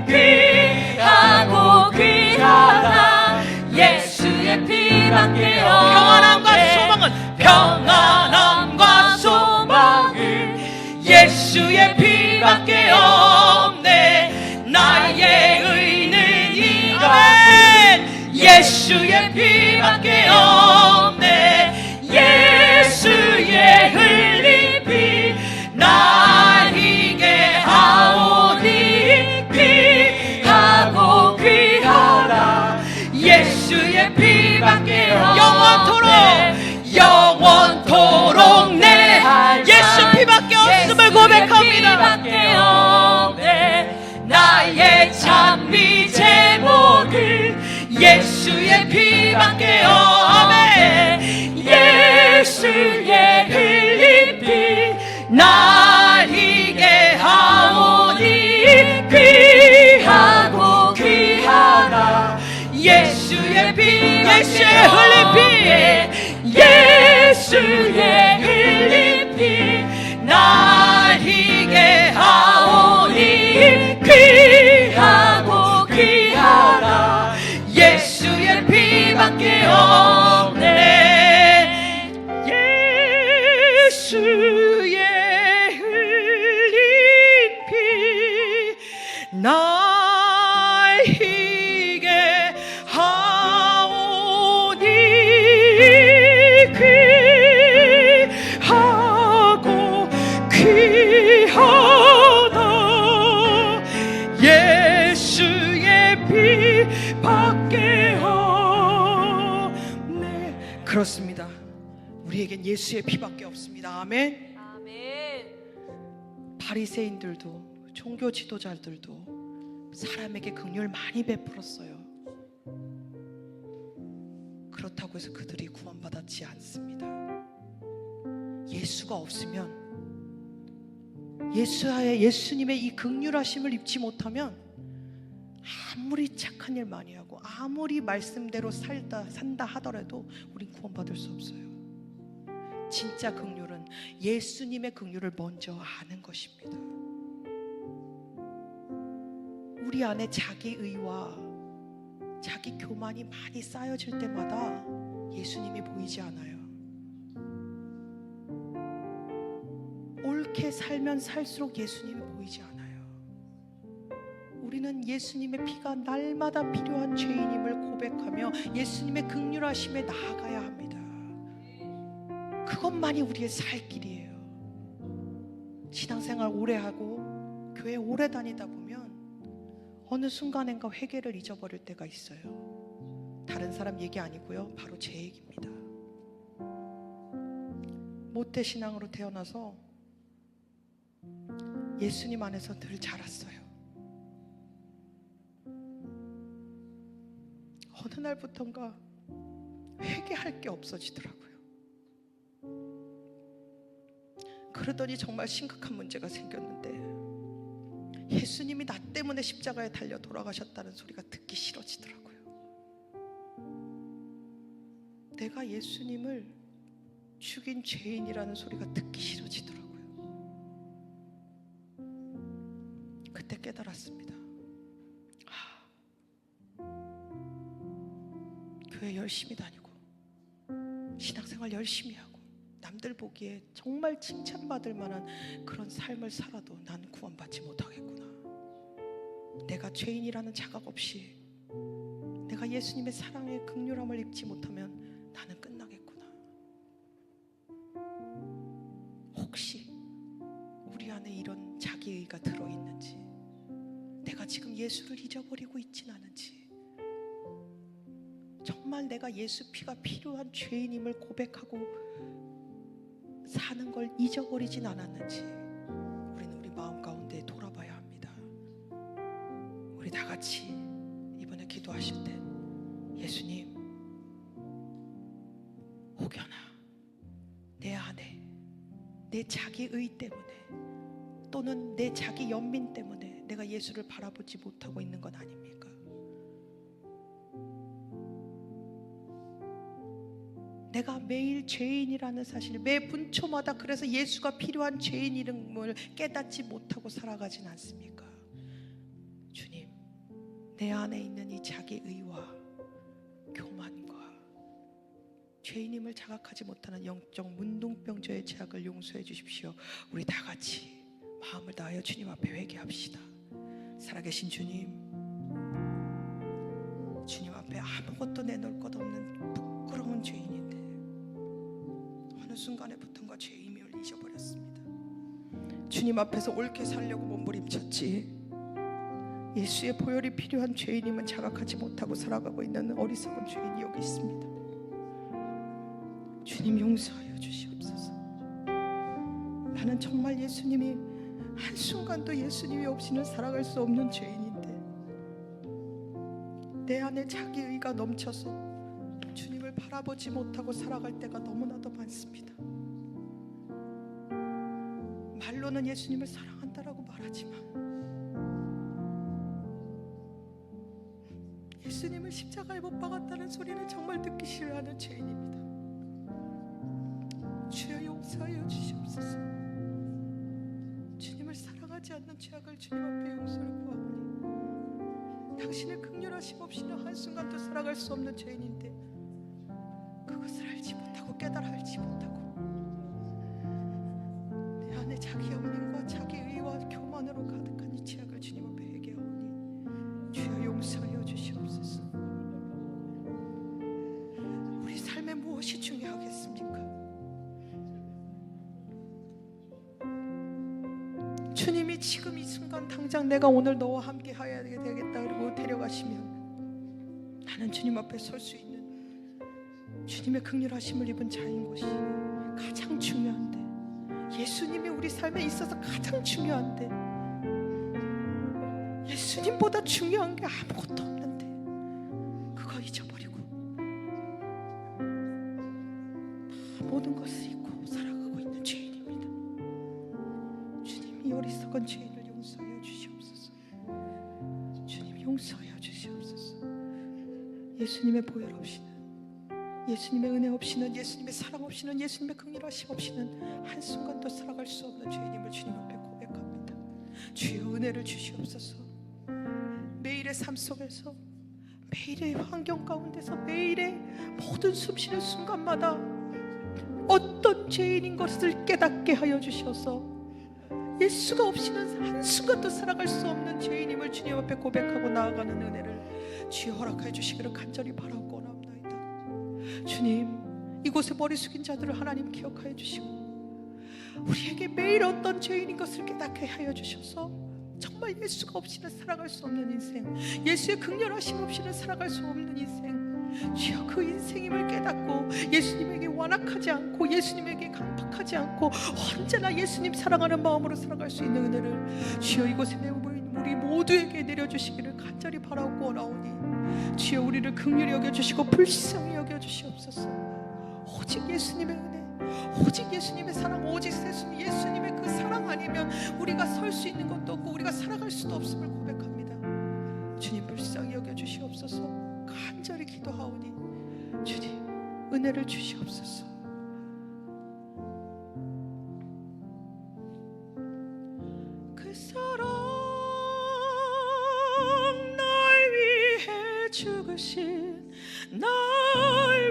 귀하고 귀하다 예수의 피밖에 없네. 평안함과 소망은 평안함과 소망은 예수의 피밖에 없네. 나의 의는 이거는 예수의 피밖에 없네. 예수의 흘린 피 날리게 하오니 귀하고 귀하다 예수의 피밖에 없네. 영원토록 내 예수 피밖에 없음을 고백합니다. 피밖에 없네. 나의 찬미 제목은 예수의 피밖에 없네. 예수의 흘린 피 날리게 하오니 귀하고 귀하다 예수의 피 예수의 흘린 피 예수의 흘린 피 날리게 하오니 귀하고 귀하다 예수의 피밖에 없네. 예수의 흘린 피 날리게 하오니 귀하고 귀하다 예수의 피밖에 없네. 그렇습니다. 우리에겐 예수의 피밖에 없습니다. 아멘. 바리새인들도 종교 지도자들도 사람에게 긍휼을 많이 베풀었어요. 그렇다고 해서 그들이 구원받았지 않습니다. 예수가 없으면 예수님의 이 긍휼하심을 입지 못하면 아무리 착한 일 많이 하고 아무리 말씀대로 산다 하더라도 우린 구원받을 수 없어요. 진짜 긍휼은 예수님의 긍휼을 먼저 아는 것입니다. 우리 안에 자기 의와 자기 교만이 많이 쌓여질 때마다 예수님이 보이지 않아요. 옳게 살면 살수록 예수님이 보이지 않아요. 우리는 예수님의 피가 날마다 필요한 죄인임을 고백하며 예수님의 긍휼하심에 나아가야 합니다. 그것만이 우리의 살 길이에요. 신앙생활 오래 하고 교회 오래 다니다 보면 어느 순간엔가 회개를 잊어버릴 때가 있어요. 다른 사람 얘기 아니고요, 바로 제 얘기입니다. 모태신앙으로 태어나서 예수님 안에서 늘 자랐어요. 어느 날부턴가 회개할 게 없어지더라고요. 그러더니 정말 심각한 문제가 생겼는데 예수님이 나 때문에 십자가에 달려 돌아가셨다는 소리가 듣기 싫어지더라고요. 내가 예수님을 죽인 죄인이라는 소리가 듣기 싫어지더라고요. 그때 깨달았습니다. 교회 열심히 다니고 신앙생활 열심히 하고 남들 보기에 정말 칭찬받을 만한 그런 삶을 살아도 난 구원받지 못하겠구나. 내가 죄인이라는 자각 없이 내가 예수님의 사랑의 긍휼함을 입지 못하면 나는 끝나겠구나. 혹시 우리 안에 이런 자기의가 들어있는지, 내가 지금 예수를 잊어버리고 있진 않은지, 정말 내가 예수 피가 필요한 죄인임을 고백하고 사는 걸 잊어버리진 않았는지 우리는 우리 마음 가운데 돌아봐야 합니다. 우리 다 같이 이번에 기도하실 때 예수님, 혹여나 내 안에 내 자기의 때문에 또는 내 자기 연민 때문에 내가 예수를 바라보지 못하고 있는 건 아닙니까? 내가 매일 죄인이라는 사실, 매 분초마다 그래서 예수가 필요한 죄인 이름을 깨닫지 못하고 살아가진 않습니까? 주님, 내 안에 있는 이 자기의와 교만과 죄인임을 자각하지 못하는 영적 문둥병자의 죄악을 용서해 주십시오. 우리 다 같이 마음을 다하여 주님 앞에 회개합시다. 살아계신 주님, 주님 앞에 아무것도 내놓을 것 없는 부끄러운 죄인인데 어느 순간에부턴가 죄임을 잊어버렸습니다. 주님 앞에서 옳게 살려고 몸부림쳤지 예수의 보혈이 필요한 죄인임은 자각하지 못하고 살아가고 있는 어리석은 죄인이 여기 있습니다. 주님 용서하여 주시옵소서. 나는 정말 예수님이 한순간도 예수님이 없이는 살아갈 수 없는 죄인인데 내 안에 자기의가 넘쳐서 주님을 바라보지 못하고 살아갈 때가 너무나도 많습니다. 말로는 예수님을 사랑한다라고 말하지만 예수님을 십자가에 못 박았다는 소리는 정말 듣기 싫어하는 죄인입니다. 주여 용서하여 주시옵소서. 주님을 사랑하지 않는 죄악을 주님 앞에 용서를 구하오니 당신의 긍휼하심 없이는 한순간도 살아갈 수 없는 죄인인데 그것을 알지 못하고 깨달아 알지 못하고 내 안에 자기 연민과 자기 의와 교만으로 가득한 이 죄악을 주님 앞에 회개하오니 주여 용서하여 주시옵소서. 우리 삶에 무엇이 중요하겠습니까? 주님이 지금 이 순간 당장 내가 오늘 너와 함께 하야 되겠다 그리고 데려가시면 나는 주님 앞에 설 수 있는 주님의 긍휼하심을 입은 자인 것이 가장 중요한데, 예수님이 우리 삶에 있어서 가장 중요한데 예수님보다 중요한 게 아무것도 없는데 그거 잊어버리고 모든 것을 잊고 살아가고 있는 죄인입니다. 주님이 어리석은 죄인을 용서하여 주시옵소서. 주님 용서하여 주시옵소서. 예수님의 보혈 없이는, 예수님의 은혜 없이는, 예수님의 사랑 없이는, 예수님의 긍휼하심 없이는 한순간도 살아갈 수 없는 죄인임을 주님 앞에 고백합니다. 주여 은혜를 주시옵소서. 매일의 삶 속에서, 매일의 환경 가운데서, 매일의 모든 숨쉬는 순간마다 어떤 죄인인 것을 깨닫게 하여 주셔서 예수가 없이는 한순간도 살아갈 수 없는 죄인임을 주님 앞에 고백하고 나아가는 은혜를 주여 허락해 주시기를 간절히 바라고 원합니다. 주님, 이곳에 머리 숙인 자들을 하나님 기억하여 주시고 우리에게 매일 어떤 죄인인 것을 깨닫게 하여 주셔서 정말 예수가 없이는 살아갈 수 없는 인생, 예수의 긍휼하심 없이는 살아갈 수 없는 인생, 주여 그 인생임을 깨닫고 예수님에게 완악하지 않고 예수님에게 강박하지 않고 언제나 예수님 사랑하는 마음으로 살아갈 수 있는 은혜를 주여 이곳에 모인 우리 우리 모두에게 내려주시기를 간절히 바라고 원하오니 주여 우리를 긍휼히 여겨주시고 불쌍히 여겨주시옵소서. 오직 예수님의 은혜, 오직 예수님의 사랑, 오직 예수님의 그 사랑 아니면 우리가 설 수 있는 것도 없고 우리가 살아갈 수도 없음을 고백합니다. 주님 불쌍히 여겨주시옵소서. 간절히 기도하오니 주님 은혜를 주시옵소서. 그 사랑 날 위해 죽으신, 날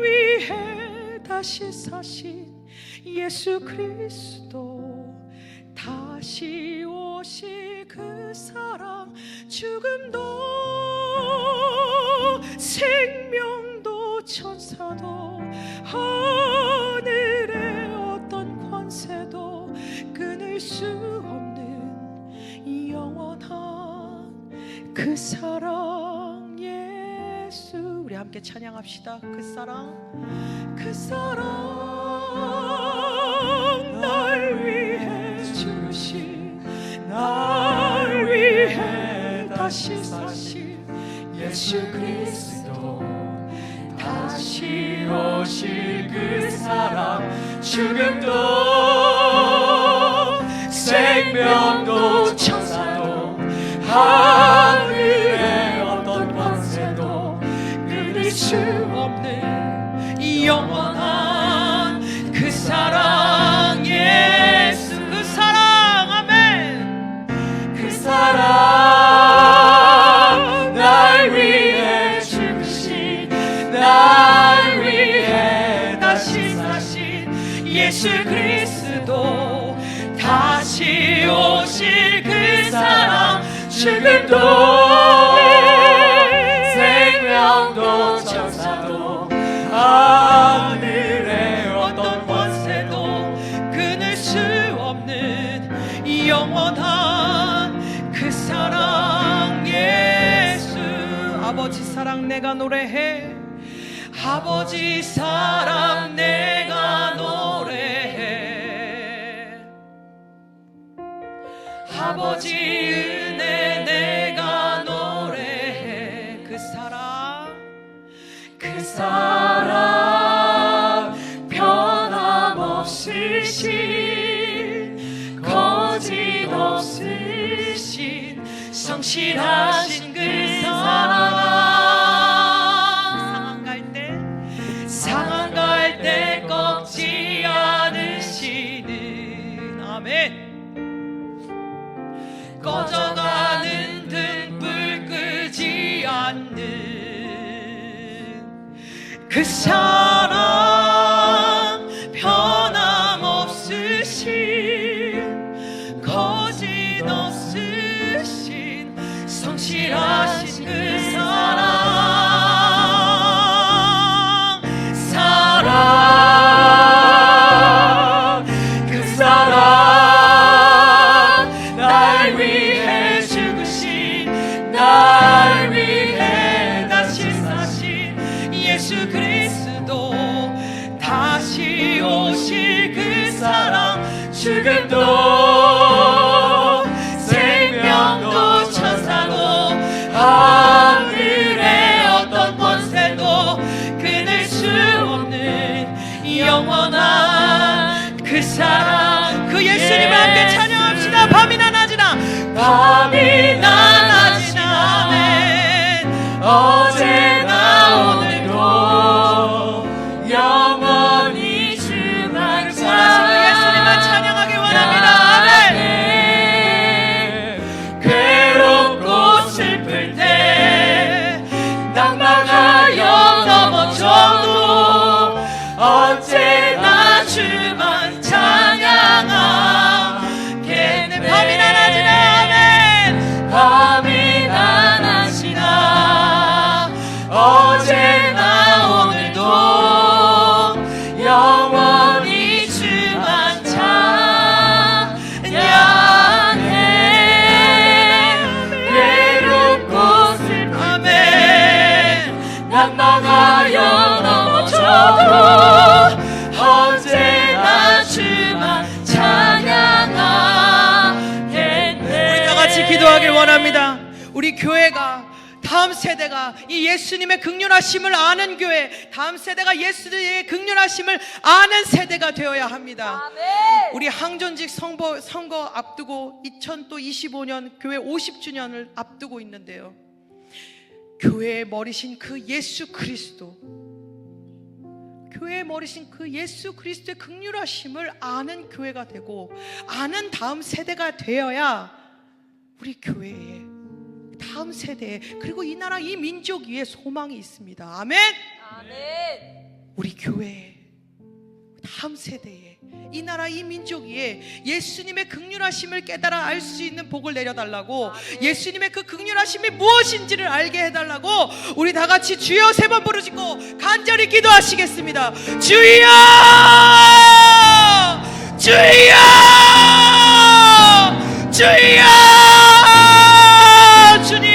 위해 다시 사신 예수 그리스도, 다시 오실 그 사랑, 죽음도 생명도 천사도 하늘의 어떤 권세도 끊을 수 없는 영원한 그 사랑 예수. 우리 함께 찬양합시다. 그 사랑, 그 사랑 날 위해 죽으신, 날 위해 다시 사신 예수 그리스도, 다시 오실 그 사랑, 죽음도 생명도 천사도 하늘의 어떤 권세도 끊을 수 없는 영원한 그 사랑 예수. 그 사랑, 아멘. 그 사랑 날 위해 죽으신, 날 위해 다시 사신 예수 그리스도, 다시 오실 그 사랑, 죽음도 생명도 천사도 하늘의 어떤 권세도 끊을 수 없는 영원한 그 사랑 예수. 아버지 사랑 내가 노래해, 아버지 사랑 내가 노래해, 아버지 은혜 내가 노래해. 그 사랑, 그 사랑 변함없으신, 거짓없으신, 성실하신 그 사랑. 상한 갈 때 꺾지 않으시는, 아멘. 꺼져가는 등불 끄지 않는 그 사랑, 변함없으신, 거짓없으신, 성실하신 그 사랑. 사랑, 그 사랑 날 위해 죽으신, 날 위해 다시 사신 예수 그리스도, 다시 오실 그 사랑, 죽음도 생명도 천사도 하늘의 어떤 권세도 끊을 수 없는 영원한 그 사랑. 그 예수님을 함께 찬양합시다. 밤이나 낮이나, 밤이나 낮이나, 아멘. 어제나 오늘도 영원히 주만 원하시는 예수님만 찬양하기 원합니다. 아멘. 괴롭고 슬플 때, 낭망하여 넘어져도 언제나 주만 찬양하겠네. 밤이나 낮이나, 아멘. 밤이나 낮이나 우리 교회가 다음 세대가 이 예수님의 긍휼하심을 아는 교회, 다음 세대가 예수님의 긍휼하심을 아는 세대가 되어야 합니다. 아멘. 우리 항존직 선거 앞두고 2025년 교회 50주년을 앞두고 있는데요, 교회의 머리신 그 예수 그리스도, 교회의 머리신 그 예수 그리스도의 긍휼하심을 아는 교회가 되고 아는 다음 세대가 되어야 우리 교회에, 다음 세대에, 그리고 이 나라 이 민족 위에 소망이 있습니다. 아멘. 아멘. 우리 교회에, 다음 세대에, 이 나라 이 민족 위에 예수님의 긍휼하심을 깨달아 알 수 있는 복을 내려달라고, 예수님의 그 긍휼하심이 무엇인지를 알게 해달라고 우리 다 같이 주여 3번 부르짖고 간절히 기도하시겠습니다. 주여, 주여, 주여. 주님,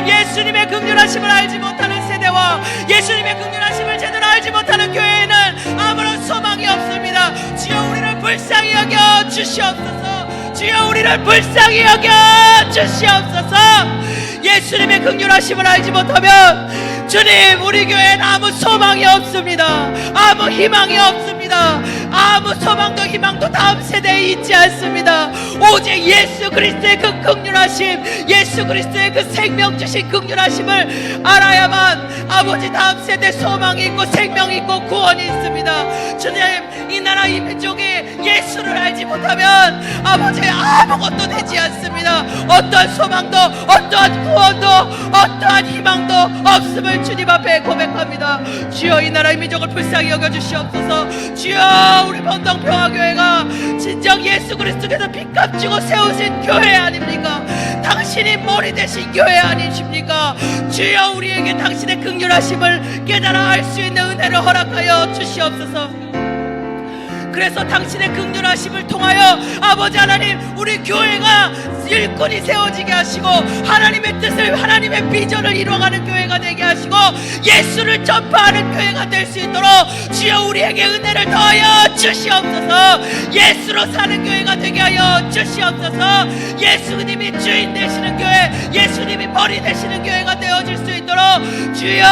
예수님의 긍휼하심을 알지 못하는 세대와 예수님의 긍휼하심을 제대로 알지 못하는 교회에는 아무런 소망이 없습니다. 주여 우리를 불쌍히 여겨 주시옵소서. 주여 우리를 불쌍히 여겨 주시옵소서. 예수님의 긍휼하심을 알지 못하면 주님, 우리 교회엔 아무 소망이 없습니다. 아무 희망이 없습니다. 아무 소망도 희망도 다음 세대에 있지 않습니다. 오직 예수 그리스도의 그 긍휼하심, 예수 그리스도의 그 생명 주신 긍휼하심을 알아야만 아버지 다음 세대 소망이 있고 생명이 있고 구원이 있습니다. 주님, 이 나라 이 민족이 예수를 알지 못하면 아버지 아무것도 되지 않습니다. 어떠한 소망도, 어떠한 구원도, 어떠한 희망도 없음을 주님 앞에 고백합니다. 주여 이 나라의 민족을 불쌍히 여겨주시옵소서. 주여 우리 번동평화교회가 진정 예수 그리스도께서 빚값 주고 세우신 교회 아닙니까? 당신이 머리 되신 교회 아니십니까? 주여 우리에게 당신의 긍휼하심을 깨달아 알 수 있는 은혜를 허락하여 주시옵소서. 그래서 당신의 긍휼하심을 통하여 아버지 하나님, 우리 교회가 일꾼이 세워지게 하시고 하나님의 뜻을, 하나님의 비전을 이루어가는 교회가 되게 하시고 예수를 전파하는 교회가 될 수 있도록 주여 우리에게 은혜를 더하여 주시옵소서. 예수로 사는 교회가 되게 하여 주시옵소서. 예수님이 주인 되시는 교회, 예수님이 머리 되시는 교회가 되어질 수 있도록 주여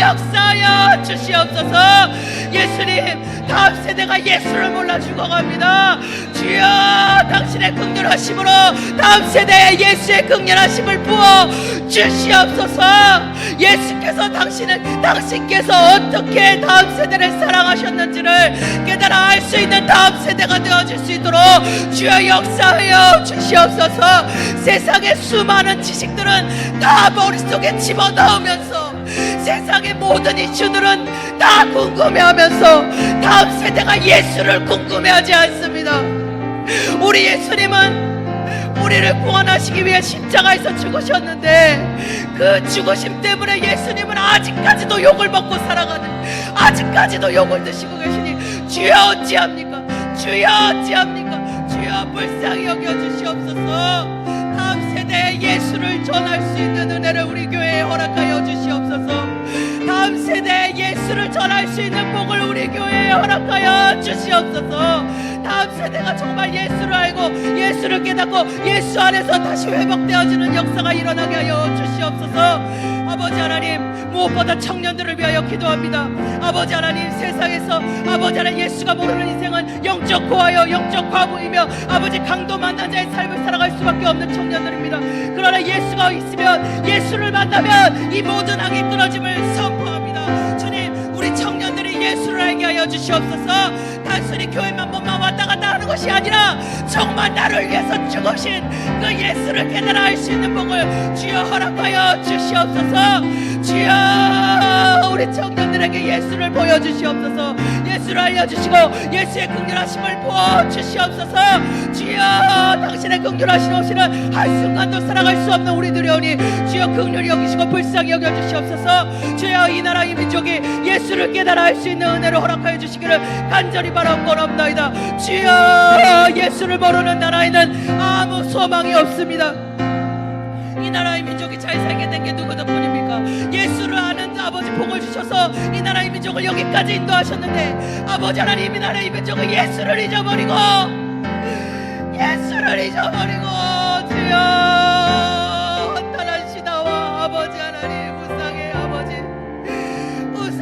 역사하여 주시옵소서. 예수님, 다음 세대가 예수를 몰라 죽어갑니다. 주여 당신의 긍휼하심으로 다음 세대에 예수의 긍휼하심을 부어 주시옵소서. 예수께서 당신께서 어떻게 다음 세대를 사랑하셨는지를 깨달아 알 수 있는 다음 세대가 되어질 수 있도록 주여 역사하여 주시옵소서. 세상의 수많은 지식들은 다 머릿속에 집어넣으면서 세상의 모든 이슈들은 다 궁금해하면서 다음 세대가 예수를 궁금해하지 않습니다. 우리 예수님은 우리를 구원하시기 위해 십자가에서 죽으셨는데 그 죽으심 때문에 예수님은 아직까지도 욕을 먹고 살아가는, 아직까지도 욕을 드시고 계시니 주여 어찌합니까? 주여 어찌합니까? 주여 불쌍히 여겨주시옵소서. 다음 세대에 예수를 전할 수 있는 은혜를 우리 교회에 허락하여 주시옵소서. 다음 세대에 예수를 전할 수 있는 복을 우리 교회에 허락하여 주시옵소서. 다음 세대가 정말 예수를 알고 예수를 깨닫고 예수 안에서 다시 회복되어지는 역사가 일어나게 하여 주시옵소서. 아버지 하나님, 무엇보다 청년들을 위하여 기도합니다. 아버지 하나님, 세상에서 아버지 하나님 예수가 모르는 인생은 영적 고아여 영적 과부이며 아버지 강도 만난 자의 삶을 살아갈 수밖에 없는 청년들입니다. 그러나 예수가 있으면, 예수를 만나면 이 모든 악이 끊어짐을 선포합니다. 주님, 우리 청년들이 예수를 알게 하여 주시옵소서. 단순히 교회만 몸만 왔다 갔다 하는 것이 아니라 정말 나를 위해서 죽으신 그 예수를 깨달아 알 수 있는 복을 주여 허락하여 주시옵소서. 주여 우리 청년들에게 예수를 보여주시옵소서. 예수를 알려주시고 예수의 긍휼하심을 부어주시옵소서. 주여 당신의 긍휼하심을 한순간도 살아갈 수 없는 우리들이 오니 주여 긍휼히 여기시고 불쌍히 여겨주시옵소서. 주여 이 나라 이 민족이 예수를 깨달아 알 수 있는 은혜를 허락하여 주시기를 간절히 바라옵나이다. 주여 예수를 모르는 나라에는 아무 소망이 없습니다. 이 나라의 민족이 잘 살게 된 게 누구 덕분입니까? 예수를 아는 아버지 복을 주셔서 이 나라의 민족을 여기까지 인도하셨는데 아버지 하나님, 이 나라의 민족은 예수를 잊어버리고 주여 헌탄한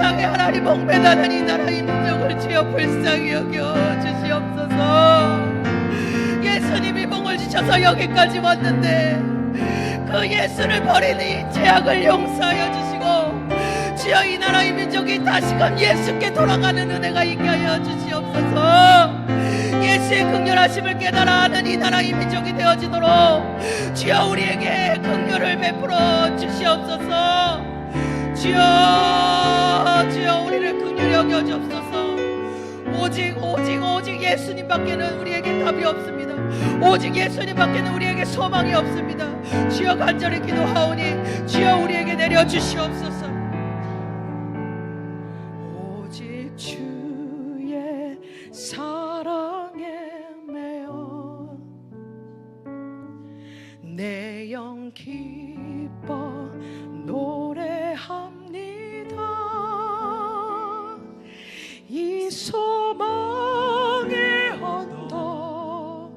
세상에 하나님 목매다는 이 나라의 민족을 주여 불쌍히 여겨 주시옵소서. 예수님이 몸을 지쳐서 여기까지 왔는데 그 예수를 버리는 이 죄악을 용서하여 주시고 주여 이 나라의 민족이 다시금 예수께 돌아가는 은혜가 있게 하여 주시옵소서. 예수의 긍휼하심을 깨달아 아는 이 나라의 민족이 되어지도록 주여 우리에게 긍휼을 베풀어 주시옵소서. 주여 우리를 긍휼히 여겨 주옵소서. 오직 예수님밖에는 우리에게 답이 없습니다. 오직 예수님밖에는 우리에게 소망이 없습니다. 주여 간절히 기도하오니 주여 우리에게 내려 주시옵소서. 오직 주의 사랑에 매여 내 영 기뻐 노래합니다. 이 소망의 언덕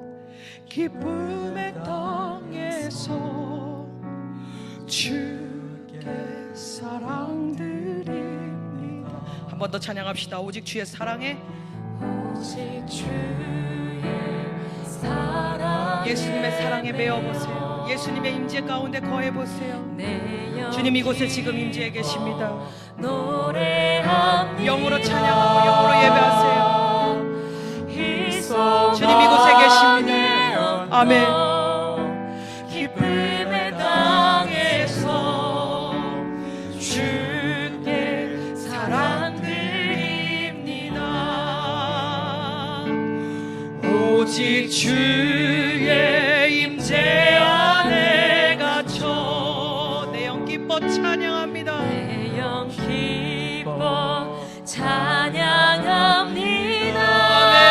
기쁨의 땅에서 주께 사랑드립니다. 한 번 더 찬양합시다. 오직 주의 사랑에 오직 주의 사랑 예수님의 사랑에 매어보세요. 예수님의 임재 가운데 거해보세요. 주님 이곳에 지금 임재해 계십니다. 노래합니다. 영으로 찬양하고 영으로 예배하세요. 주님 이곳에 계십니다. 아멘. 기쁨의 땅에서 주께 사랑드립니다. 오직 주의 임재 안에 갇혀 내 영 기뻐 찬양합니다. 내 영 기뻐 찬양합니다. 아멘.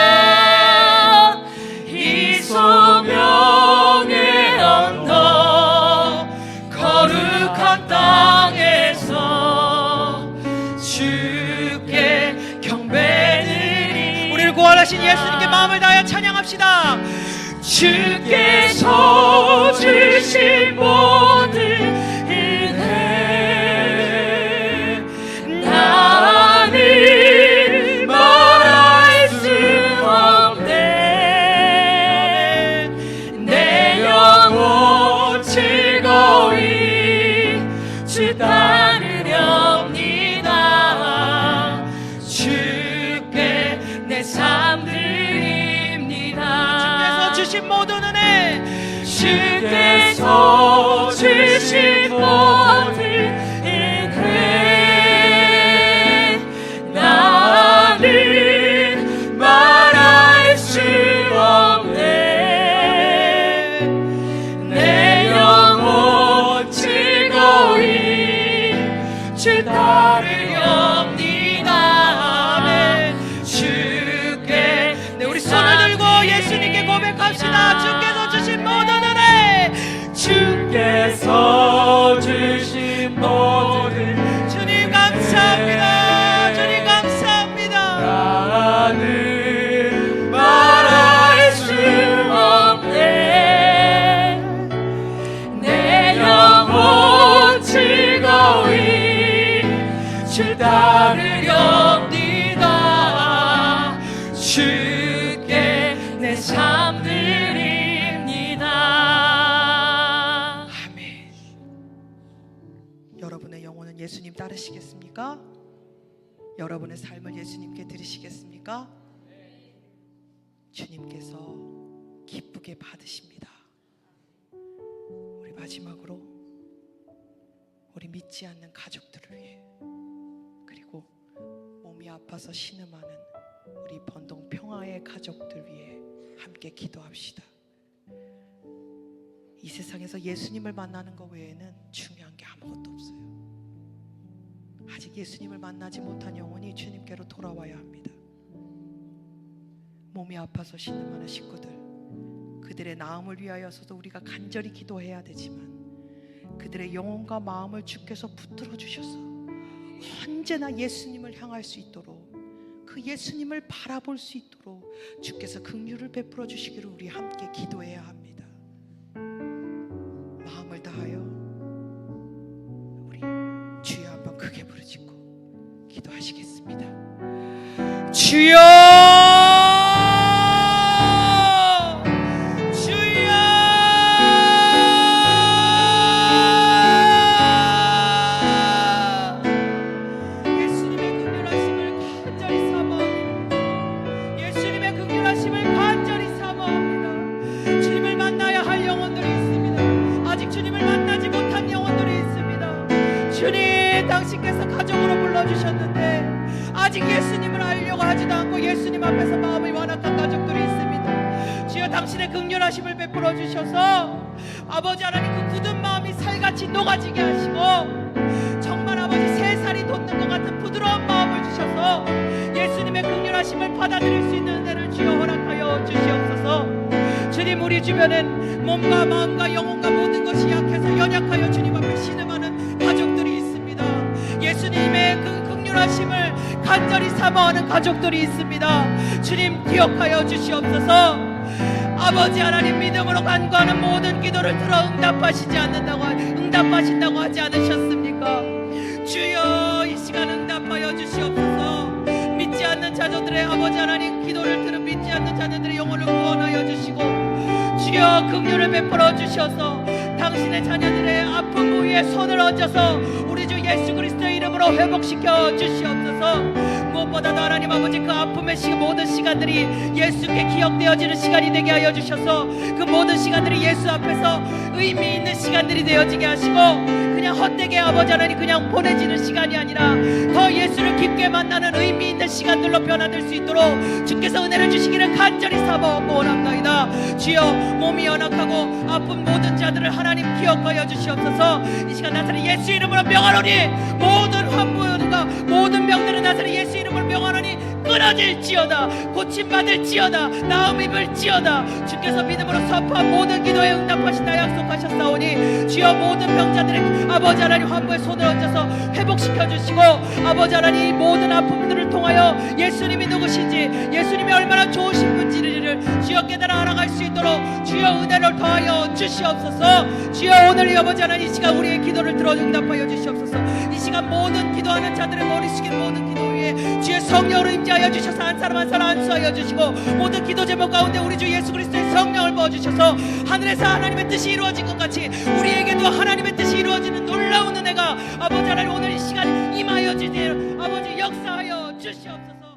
이 소명의 언덕 거룩한 땅에서 주께 경배드리 우리를 구원하신 예수님께 마음을 다하여 찬양합시다. 주께서 주신 모든 은혜 나는 말할 수 없네. 내 영혼 즐거이 주 따르렵니다. 주께 내 삶 드립니다. 주신 모든 은혜 주께서 주신 모든 은혜 나는 말할 수 없네. 내 영혼 즐거이 주 따르렵니다. 아멘. 주께 네, 우리 손을 들고 예수님께 고백합시다. 주께서 주신 모든 은혜 주께서 주신 모든 주님 감사합니다. 주님 감사합니다. 나는 말할 수 없네. 내 영혼 즐거이 주 따르렵니다. 주께 내 삶 드립니다. 아멘. 여러분의 영혼은 예수님 따르시겠습니까? 여러분의 삶을 예수님께 드리시겠습니까? 주님께서 기쁘게 받으십니다. 우리 마지막으로 우리 믿지 않는 가족들을 위해, 그리고 몸이 아파서 신음하는 우리 번동 평화의 가족들 위해 함께 기도합시다. 이 세상에서 예수님을 만나는 것 외에는 중요한 게 아무것도 없어요. 아직 예수님을 만나지 못한 영혼이 주님께로 돌아와야 합니다. 몸이 아파서 신음하는 식구들, 그들의 나음을 위하여서도 우리가 간절히 기도해야 되지만 그들의 영혼과 마음을 주께서 붙들어 주셔서 언제나 예수님을 향할 수 있도록, 그 예수님을 바라볼 수 있도록 주께서 긍휼을 베풀어 주시기를 우리 함께 기도해야 합니다. 마음을 다하여 우리 주여 한번 크게 부르짖고 기도 기도하시겠습니다. 주여, 주님, 당신께서 가족으로 불러주셨는데 아직 예수님을 알려고 하지도 않고 예수님 앞에서 마음이 완악한 가족들이 있습니다. 주여, 당신의 긍휼하심을 베풀어 주셔서 아버지 하나님 그 굳은 마음이 살같이 녹아지게 하시고 정말 아버지 새살이 돋는 것 같은 부드러운 마음을 주셔서 예수님의 긍휼하심을 받아들일 수 있는 은혜를 주여 허락하여 주시옵소서. 주님, 우리 주변엔 몸과 마음과 영혼과 모든 것이 약해서 연약하여 주님 앞에 신음하는 가족들이 있습니다. 예수님의 그 긍휼하심을 간절히 사모하는 가족들이 있습니다. 주님, 기억하여 주시옵소서. 아버지 하나님, 믿음으로 간구하는 모든 기도를 들어 응답하신다고 하지 않으셨습니까? 주여, 이 시간 응답하여 주시옵소서. 믿지 않는 자녀들의 아버지 하나님 기도를 들은 믿지 않는 자녀들의 영혼을 구원하여 주시고 주여, 긍휼을 베풀어 주셔서 당신의 자녀들의 아픈 부위에 손을 얹어서 우리 주 예수 그리스도의 이름으로 회복시켜 주시옵소서. 무엇보다도 하나님 아버지, 그 아픔의 모든 시간들이 예수께 기억되어지는 시간이 되게 하여 주셔서 그 모든 시간들이 예수 앞에서 의미 있는 시간들이 되어지게 하시고 그냥 헛되게 아버지 하나님 그냥 보내지는 시간이 아니라 더 예수를 깊게 만나는 의미 있는 시간들로 변화될 수 있도록 주께서 은혜를 주시기를 간절히 사모하고 원합나이다. 주여, 몸이 연약하고 아픈 모든 자들을 하나님 기억하여 주시옵소서. 이 시간 나사렛 예수 이름으로 명하노니 모든 환부와 모든 병들은 나사렛 예수 이름으로 명하노니 끊어질지어다, 고침받을지어다, 나음 입을지어다. 주께서 믿음으로 선포한 모든 기도에 응답하신다 약속하셨사오니 주여, 모든 병자들의 아버지 하나님 환부에 손을 얹어서 회복시켜 주시고 아버지 하나님 모든 아픔들을 통하여 예수님이 누구신지 예수님이 얼마나 좋으신 분지를 주여 깨달아 알아갈 수 있도록 주여 은혜를 더하여 주시옵소서. 주여, 오늘 아버지 하나님 이 시간 우리의 기도를 들어 응답하여 주시옵소서. 이 시간 모든 기도하는 자들의 머리 숙인 모든 기도 위에 주의 성령으로 임재하여 주셔서 한 사람 한 사람 안수하여 주시고 모든 기도 제목 가운데 우리 주 예수 그리스도의 성령을 부어주셔서 하늘에서 하나님의 뜻이 이루어진 것 같이 우리에게도 하나님의 뜻이 이루어지는 놀라운 은혜가 아버지 하나님 오늘 이 시간 임하여 주시되 아버지 역사하여 주시옵소서.